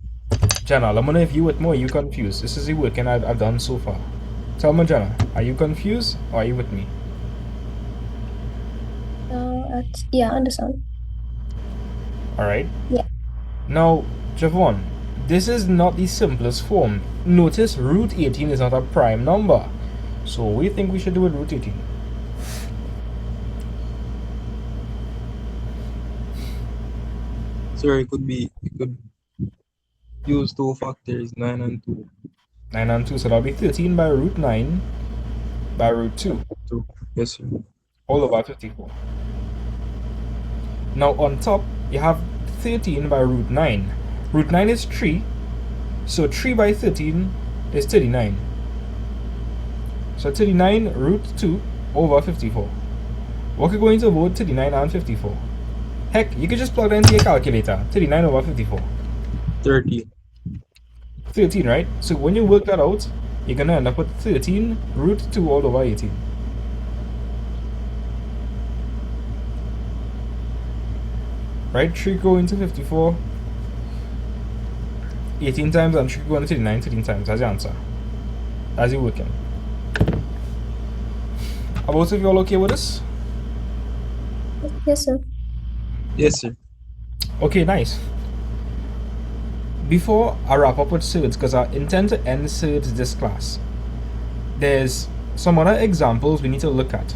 Jenna, let me know if you with more, you confused. This is the working I've done so far. Tell me, Jenna, are you confused or are you with me? Yeah, I understand. Alright. Yeah. Now, Javon, this is not the simplest form. Notice root 18 is not a prime number. So we think we should do with root 18. Sir, it could use two factors, 9 and 2. 9 and 2, so that'll be 13 by root 9 by root 2 2. Yes, sir. all over 54. Now on top, you have 13 by root 9. Root 9 is 3, so 3 by 13 is 39. So 39 root 2 over 54. What could go into both 39 and 54? Heck, you could just plug that into your calculator. 39 over 54. 30. 13, right? So when you work that out, you're gonna end up with 13 root 2 all over 18. Right? 3 go into 54. 18 times and 3 go into 39, 13 times. That's the answer. That's it working. Are both of you all okay with this? Yes, sir. Yes, sir. Okay, nice. Before I wrap up with surds, because I intend to end surds this class, there's some other examples we need to look at.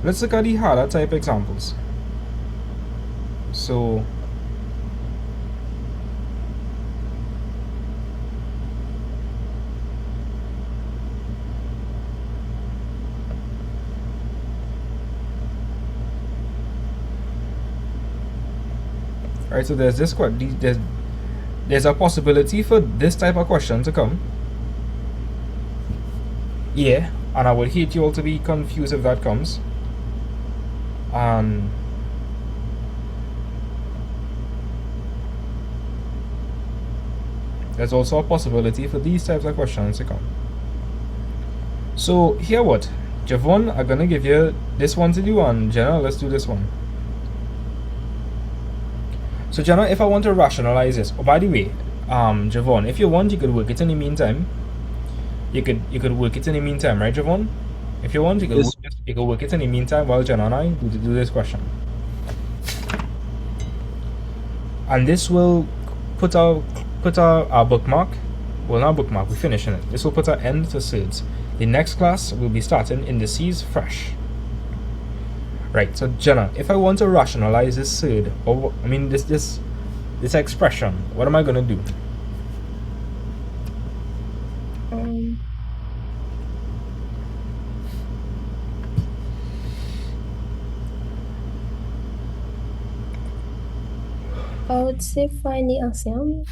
Let's look at the harder type examples. So, right, so there's this there's a possibility for this type of question to come. Yeah, and I would hate you all to be confused if that comes. And there's also a possibility for these types of questions to come. So here what? Javon, I'm gonna give you this one to do, and Jenna, let's do this one. So Jenna, if I want to rationalize this, oh, by the way, Javon, if you want, you could work it in the meantime. You could work it in the meantime, right, Javon? If you want, Yes. you could work it in the meantime while Jenna and I do this question. And this will put our put our bookmark. Well, not bookmark. We're finishing it. This will put our end to surds. The next class will be starting indices fresh. Right. So Jenna, if I want to rationalize this surd, or I mean this expression, what am I gonna do? Um, I would say find the LCM.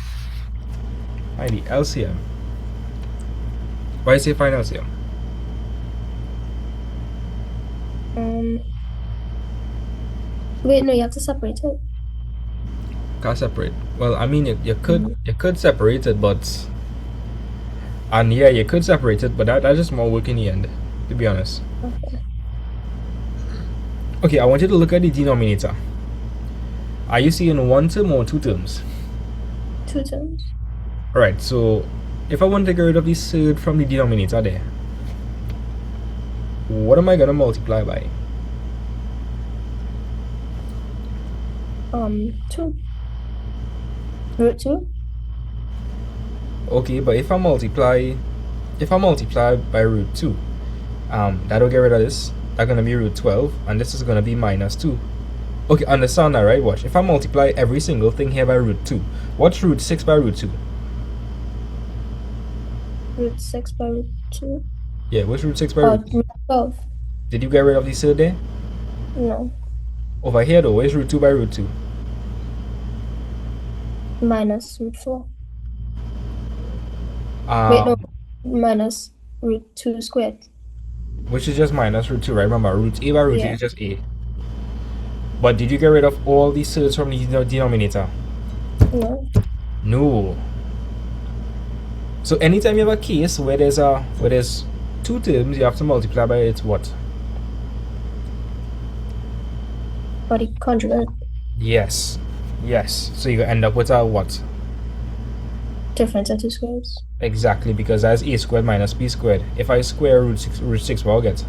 Find the LCM. Why say find LCM? Um, Wait, no, you have to separate it. Can't separate. Well, I mean, Mhm. you could separate it, but and yeah, you could separate it, but that's just more work in the end, to be honest. Okay, Okay, I want you to look at the denominator. Are you seeing one term or two terms? two terms. Alright, so if I want to get rid of the third from the denominator there, what am I gonna multiply by? Two. Root two. Okay, but if I multiply by root two, that'll get rid of this. That's gonna be root 12, and this is gonna be minus 2. Okay, understand that, right? Watch. If I multiply every single thing here by root 2, what's root 6 by root 2? Root six by root two. Yeah, what's root 6 by root 2? Root 12. Did you get rid of the third there? No, Over here though, where's root 2 by root 2? minus root four. Wait, no, Um, minus root two squared. which is just minus root 2, right? Remember, root a by root 2 Yeah, is just a. But did you get rid of all these thirds from the denominator? no, No. So anytime you have a case where there's two terms, you have to multiply by its what? or the conjugate. Yes. Yes. So you end up with a what? Difference of two squares. Exactly, because that's a squared minus b squared. If I square root 6, what I'll get?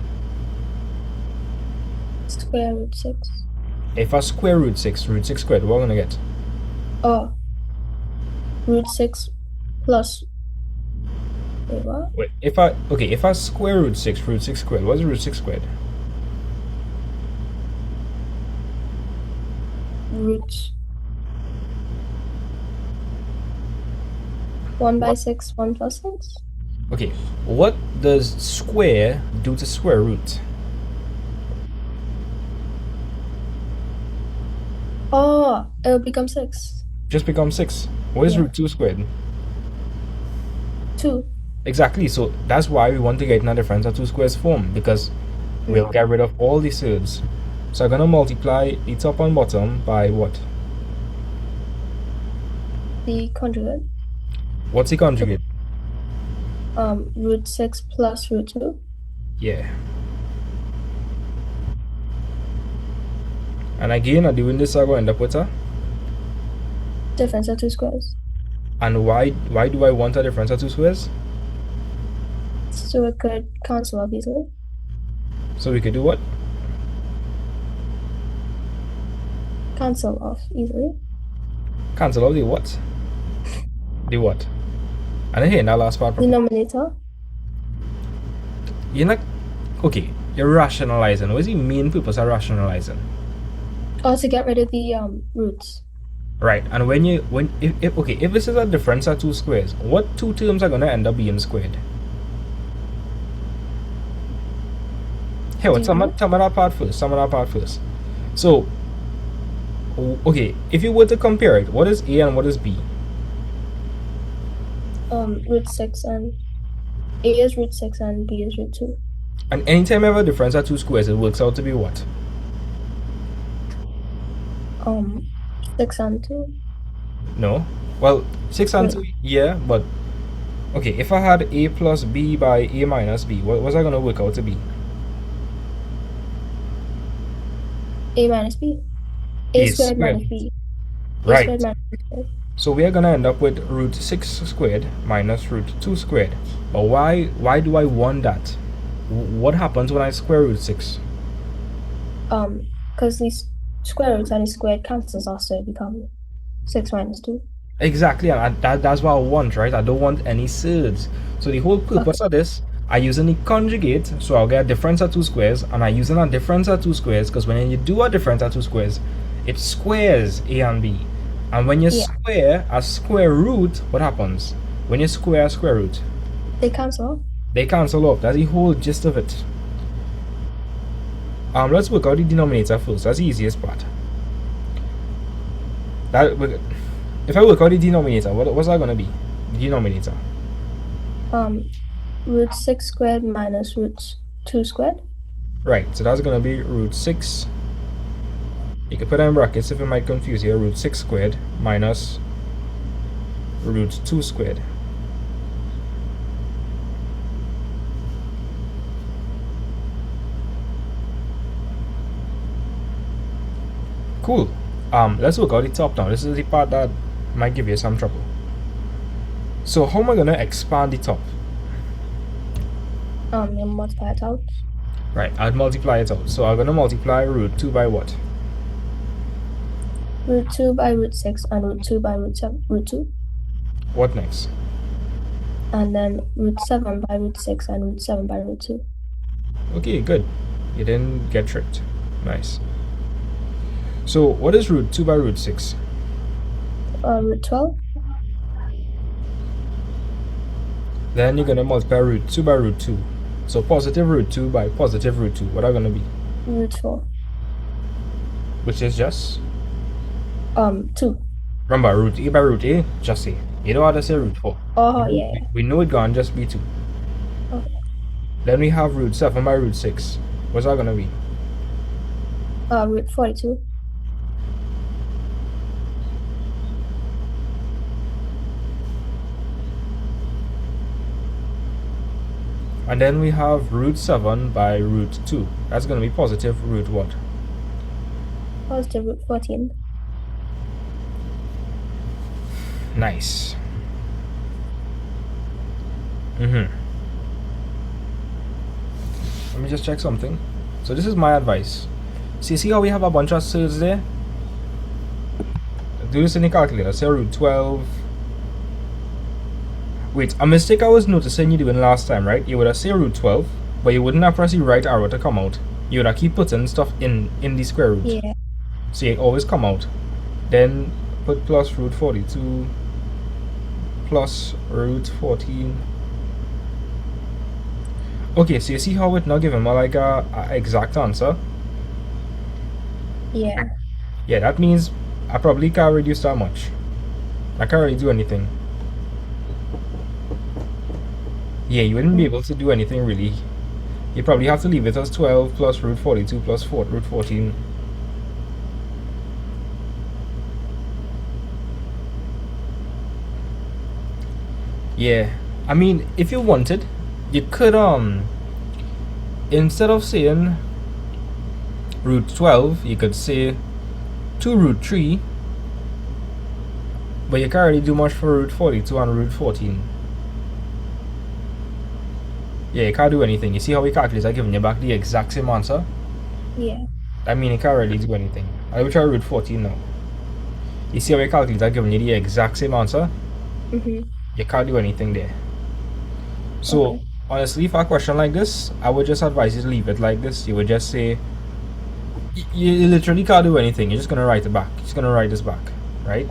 Square root six. If I square root 6 squared, what am I gonna get? Oh, root six plus, wait, what? Wait, if I square root 6 squared, what's root 6 squared? Root 1 by What? 6, 1 plus 6. Okay, what does square do to square root? Oh, it'll become 6. Just becomes 6. What is Yeah, root 2 squared? 2. Exactly, so that's why we want to get in a difference of two squares form, because we'll Mm. get rid of all the thirds. So I'm gonna multiply the top and bottom by what? The conjugate. What's the So, conjugate? root 6 plus root 2. Yeah. And again, I'm doing this, I'm going to end up with a. Difference of two squares. And why do I want a difference of two squares? So it could cancel out easily. So we could do what? Cancel off easily. Cancel out the what? The what? I didn't hear that last part properly. Denominator. You're not. Okay, you're rationalizing. What's the main purpose of rationalizing? Oh, to get rid of the roots. Right, and when you when if okay, if this is a difference of two squares, what two terms are gonna end up being squared? Here, The what root. tell me that part first. Tell me that part first. So, okay, if you were to compare it, what is A and what is B? Root 6 and A is root 6 and B is root 2. And anytime you have a difference of two squares, it works out to be what? Um, 6 and 2. No. Well, 6 and 2, Wait, yeah, but okay, if I had A plus B by A minus B, what was that gonna work out to be? A minus B. A A squared squared. minus B. A squared Right. minus B squared. So we are gonna end up with root 6 squared minus root 2 squared. But why do I want that? What happens when I square root 6? Because these square roots and the squared cancels off, so it becomes 6 minus 2. Exactly, and that's what I want, right? I don't want any surds. So the whole purpose Okay. of this, I using the conjugate, so I'll get a difference of two squares, and I using a difference of two squares because when you do a difference of two squares, it squares a and b, and when you Yeah. square a square root, what happens? When you square a square root, They cancel. they cancel off. That's the whole gist of it. Let's work out the denominator first. That's the easiest part. That if I work out the denominator, what's that gonna be? The denominator. Um, root 6 squared minus root 2 squared. Right, so that's going to be root 6. You can put that in brackets if it might confuse you. Root 6 squared minus root 2 squared. Cool. Let's work out the top now. This is the part that might give you some trouble. So how am I going to expand the top? You multiply it out. Right, I'd multiply it out. So I'm going to multiply root 2 by what? Root 2 by root 6 and root 2 by root 2. What next? And then root 7 by root 6 and root 7 by root 2. Okay, good. You didn't get tricked. Nice. So what is root 2 by root 6? Root 12. Then you're going to multiply root 2 by root 2. So positive root 2 by positive root 2. What are going to be? Root 4. Which is just 2. remember root a by root a, just a. You don't have to say root 4. Oh, yeah. We know it gone just be 2. Okay. Then we have root 7 by root 6. What's that gonna be? Root 42. And then we have root 7 by root 2. That's gonna be positive root what? Positive root 14. Nice. Let me just check something. So this is my advice. See how we have a bunch of surds there? Do this in the calculator. Say root 12. Wait, a mistake I was noticing you doing last time, right? You would have say root 12, but you wouldn't have pressed the right arrow to come out. You would have keep putting stuff in the square root. Yeah. So you always come out. Then put plus root 42 plus root 14. Okay, so you see how it not giving me like a exact answer? Yeah. Yeah, that means I probably can't reduce that much. I can't really do anything. Yeah, you wouldn't be able to do anything really. You probably have to leave it as 12 plus root 42 plus root 14. Yeah, I mean, if you wanted, you could instead of saying root 12, you could say 2 root 3, but you can't really do much for root 42 and root 14. Yeah, you can't do anything. You see how we calculate are giving you back the exact same answer? Yeah. I mean, you can't really do anything. I will try root 14 now. You see how we calculate are giving you the exact same answer? Mm-hmm. You can't do anything there. So, Okay. honestly, for a question like this, I would just advise you to leave it like this. You would just say, you literally can't do anything. You're just going to write it back. You're just going to write this back, right?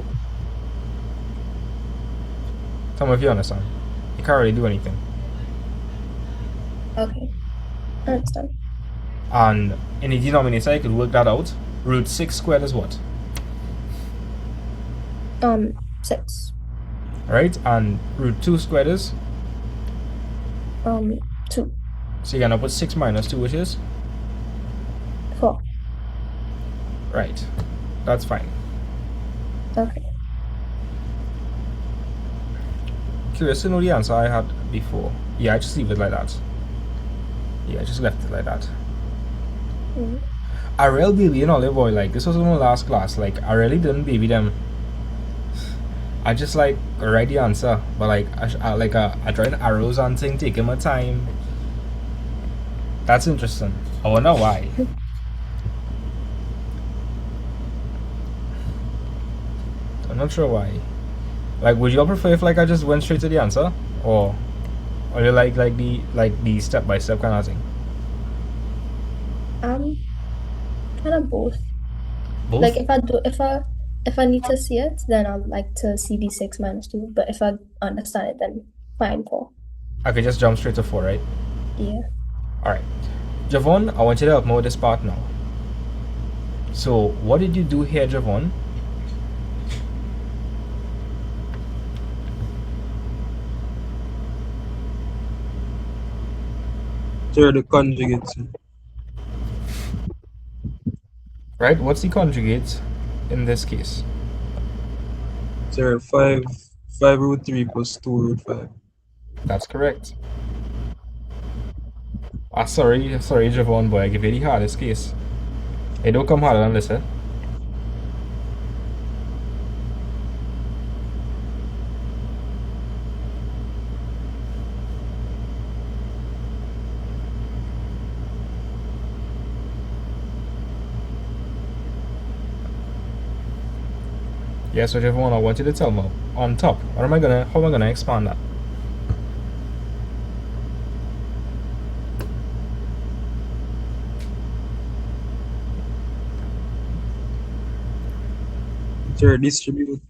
Tell me if you understand. You can't really do anything. Okay. I understand. And in the denominator, you could work that out. Root 6 squared is what? 6. Right? And root 2 squared is? 2. So you're going to put 6 minus 2, which is? 4. Right. That's fine. Okay. Curious to know the answer I had before. Yeah, I just leave it like that. Yeah, I just left it like that. Mm. I really baby in Olive Oil, like, this was my last class. Like, I really didn't baby them. I just, like, write the answer. But, like, I tried arrows and thing, taking my time. That's interesting. I wonder why. I'm not sure why. Like, would you all prefer if like I just went straight to the answer, or you like the step by step kind of thing? Um, kind of both. Like Both. if I need to see it, then I'd like to see D6 minus two. But if I understand it, then fine four. I could just jump straight to four, right? Yeah. All right, Javon, I want you to help me with this part now. So, what did you do here, Javon? Sir, the conjugate, sir. Right? What's the conjugate in this case? Sir, 5 root 3 plus 2 root 5. That's correct. Ah, sorry, Javon, boy, I give you the hardest case. It don't come harder than this, eh? Yeah, so Javon, I want you to tell me on top. How am I gonna expand that? Sir, distribute.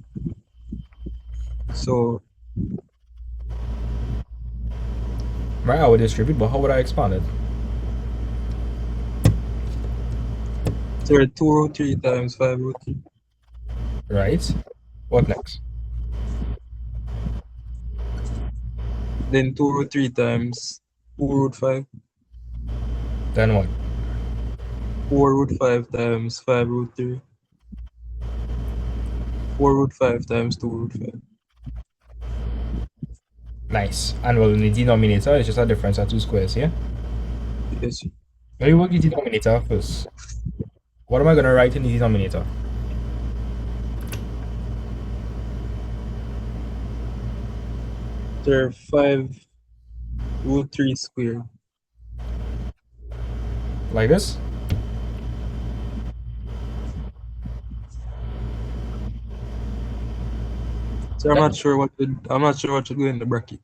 So, Right, I would distribute, but how would I expand it? sir, 2 root 3 times 5 root 3. Right? What next? Then 2 root 3 times 2 root 5. Then what? 4 root 5 times 5 root 3. 4 root 5 times 2 root 5. Nice. And well, in the denominator, it's just a difference of two squares, yeah? Yes, sir. Let me work the denominator first. What am I gonna write in the denominator? Sir, 5 root 3 squared. Like this? Sir, That I'm not sure what to do in the bracket.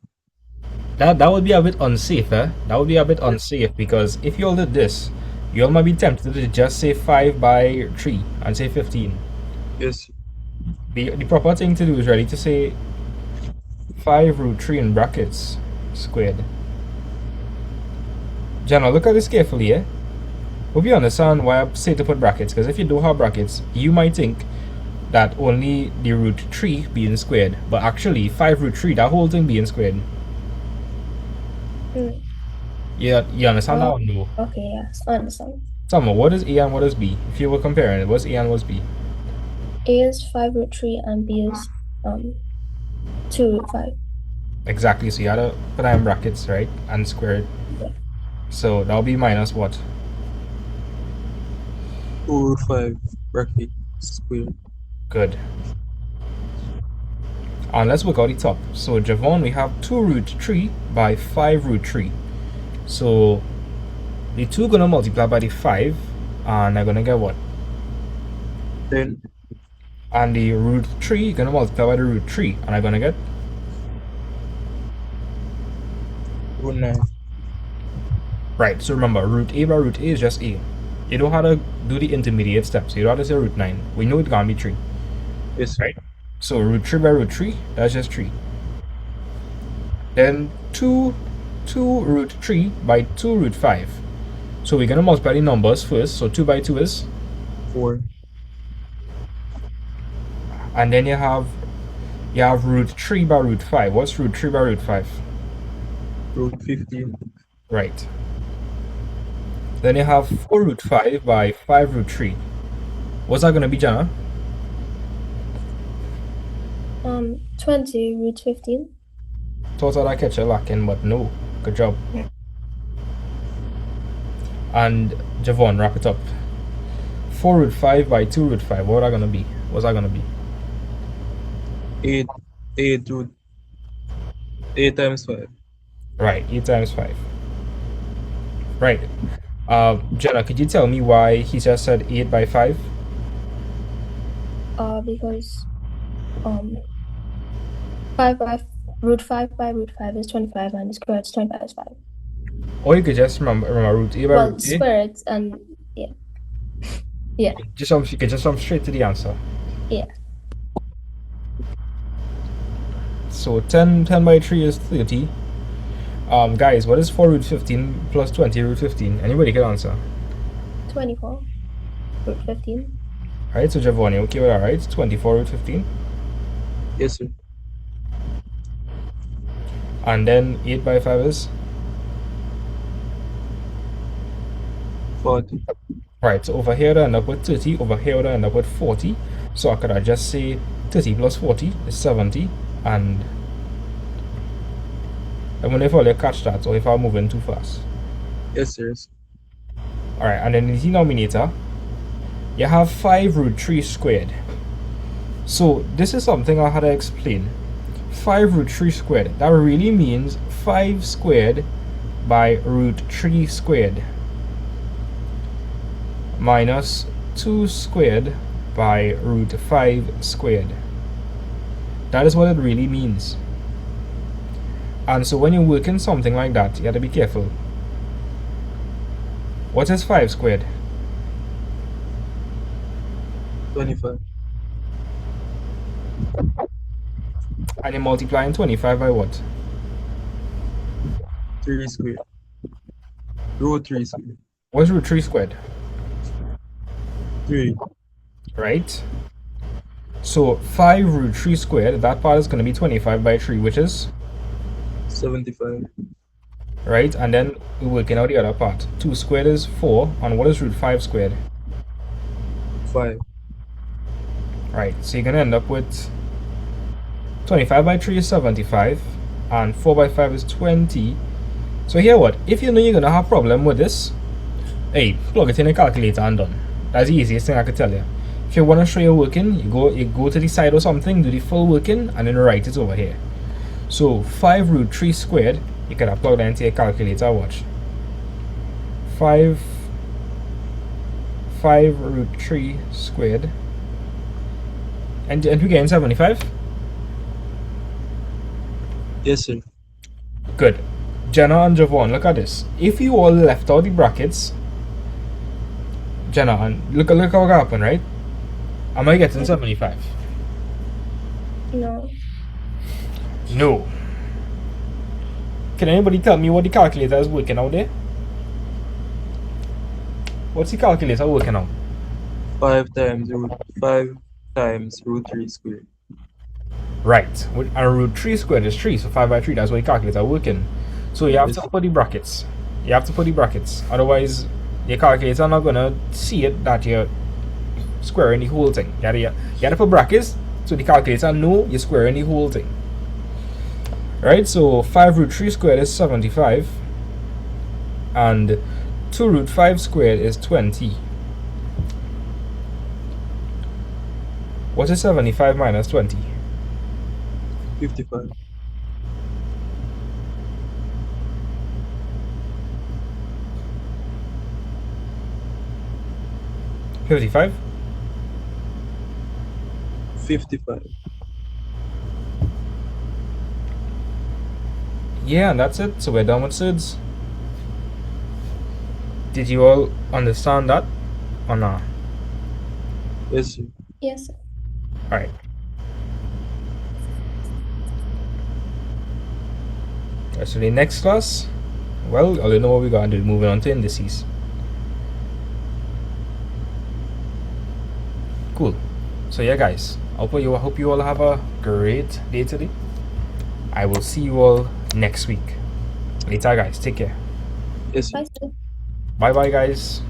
that would be a bit unsafe, eh? That would be a bit unsafe because if you all did this, you all might be tempted to just say 5 by 3 and say 15. Yes, sir. The proper thing to do is really to say 5 root 3 in brackets squared. Jenna, look at this carefully, eh? Hope you understand why I say to put brackets, because if you don't have brackets, you might think that only the root 3 being squared, but actually 5 root 3, that whole thing being squared. Mm. Yeah, you understand that Oh, one? No. okay, yes, I understand. Tell me, what is A and what is B? If you were comparing it, what's A and what's B? A is 5 root 3 and B is 2 root 5. Exactly, so you had to put that in brackets, right? And square it. Yeah. So that'll be minus what? 2 root 5 bracket squared. Good. And let's work out the top. So Javon, we have 2 root 3 by 5 root 3. So the 2 gonna multiply by the 5, and I'm gonna get what? Then And the root 3 gonna multiply by the root 3, and I'm gonna get? root 9. Right, so remember, root A by root A is just A. You don't have to do the intermediate steps. You don't have to say root 9. We know it can't be 3. Yes, sir. Right? So root 3 by root 3, that's just 3. Then 2 root 3 by 2 root 5. So we're going to multiply the numbers first. So 2 by 2 is, 4 and then you have root 3 by root 5. What's root 3 by root 5? root 15. Right. Then you have 4 root 5 by 5 root 3. What's that going to be, Jana? 20 root 15. Thought I'd catch you lacking, but no. Good job. And Javon, wrap it up. 4 root 5 by 2 root 5. What's that going to be? 8 8 root 8 times 5. Right, 8 times 5. Right. Jenna, could you tell me why he just said 8 by 5? Because um 5 by root 5 by root 5 is 25 and the square root 25 is 5. Or you could just remember root a by Well, root a. square it and yeah, yeah, You could just jump straight to the answer. yeah. So 10 by 3 is 30. Guys, what is 4 root 15 plus 20 root 15? Anybody can answer. 24 root 15. Alright, so Giovanni, okay with that, right? 24 root 15. Yes, sir. And then 8 by 5 is? 40. Right, so over here I end up with 30, over here I end up with 40. So I could I just say 30 plus 40 is 70. And I wonder if I'll catch that or if I'm moving too fast. Yes, sir. Alright, and then in the denominator, you have 5 root 3 squared. So this is something I had to explain. 5 root 3 squared, that really means 5 squared by root 3 squared minus 2 squared by root 5 squared. That is what it really means. And so when you're working something like that, you have to be careful. What is 5 squared? 25. And you're multiplying 25 by what? 3 squared. Root 3 squared. What's root 3 squared? 3. Right? So 5 root 3 squared, that part is going to be 25 by 3, which is? 75. Right? And then we're working out the other part. 2 squared is 4, and what is root 5 squared? 5. Right, so you're going to end up with 25 by 3 is 75, and 4 by 5 is 20. So here what? If you know you're going to have a problem with this, hey, plug it in a calculator and done. That's the easiest thing I could tell you. If you want to show your working, you go to the side or something, do the full working, and then write it over here. So 5 root 3 squared, you can plug that into your calculator, watch. 5 root 3 squared. And we getting 75? Yes, sir. Good. Jenna and Javon, look at this. If you all left out the brackets, Jenna, and look how it happened, right? Am I getting 75? No, No. Can anybody tell me what the calculator is working out there? What's the calculator working out? 5 times root 3 squared. Right. And root 3 squared is 3, so 5 by 3, that's what the calculator working. So you have Yes. to put the brackets. You have to put the brackets. Otherwise, your calculator not going to see it that you're squaring the whole thing. You have to put brackets so the calculator know you're squaring the whole thing. Right, so 5 root 3 squared is 75. And 2 root 5 squared is 20. What is 75 minus 20? 55. 55? 55. Yeah, and that's it. So we're done with SIDS. Did you all understand that or not? Yes, sir. yes, sir. Alright. So the next class, well, I don't know what we're going to do. Moving on to indices. Cool. So yeah, guys, I hope you all have a great day today. I will see you all next week. Later, guys. Take care. Yes, sir. Bye, sir. Bye bye, guys.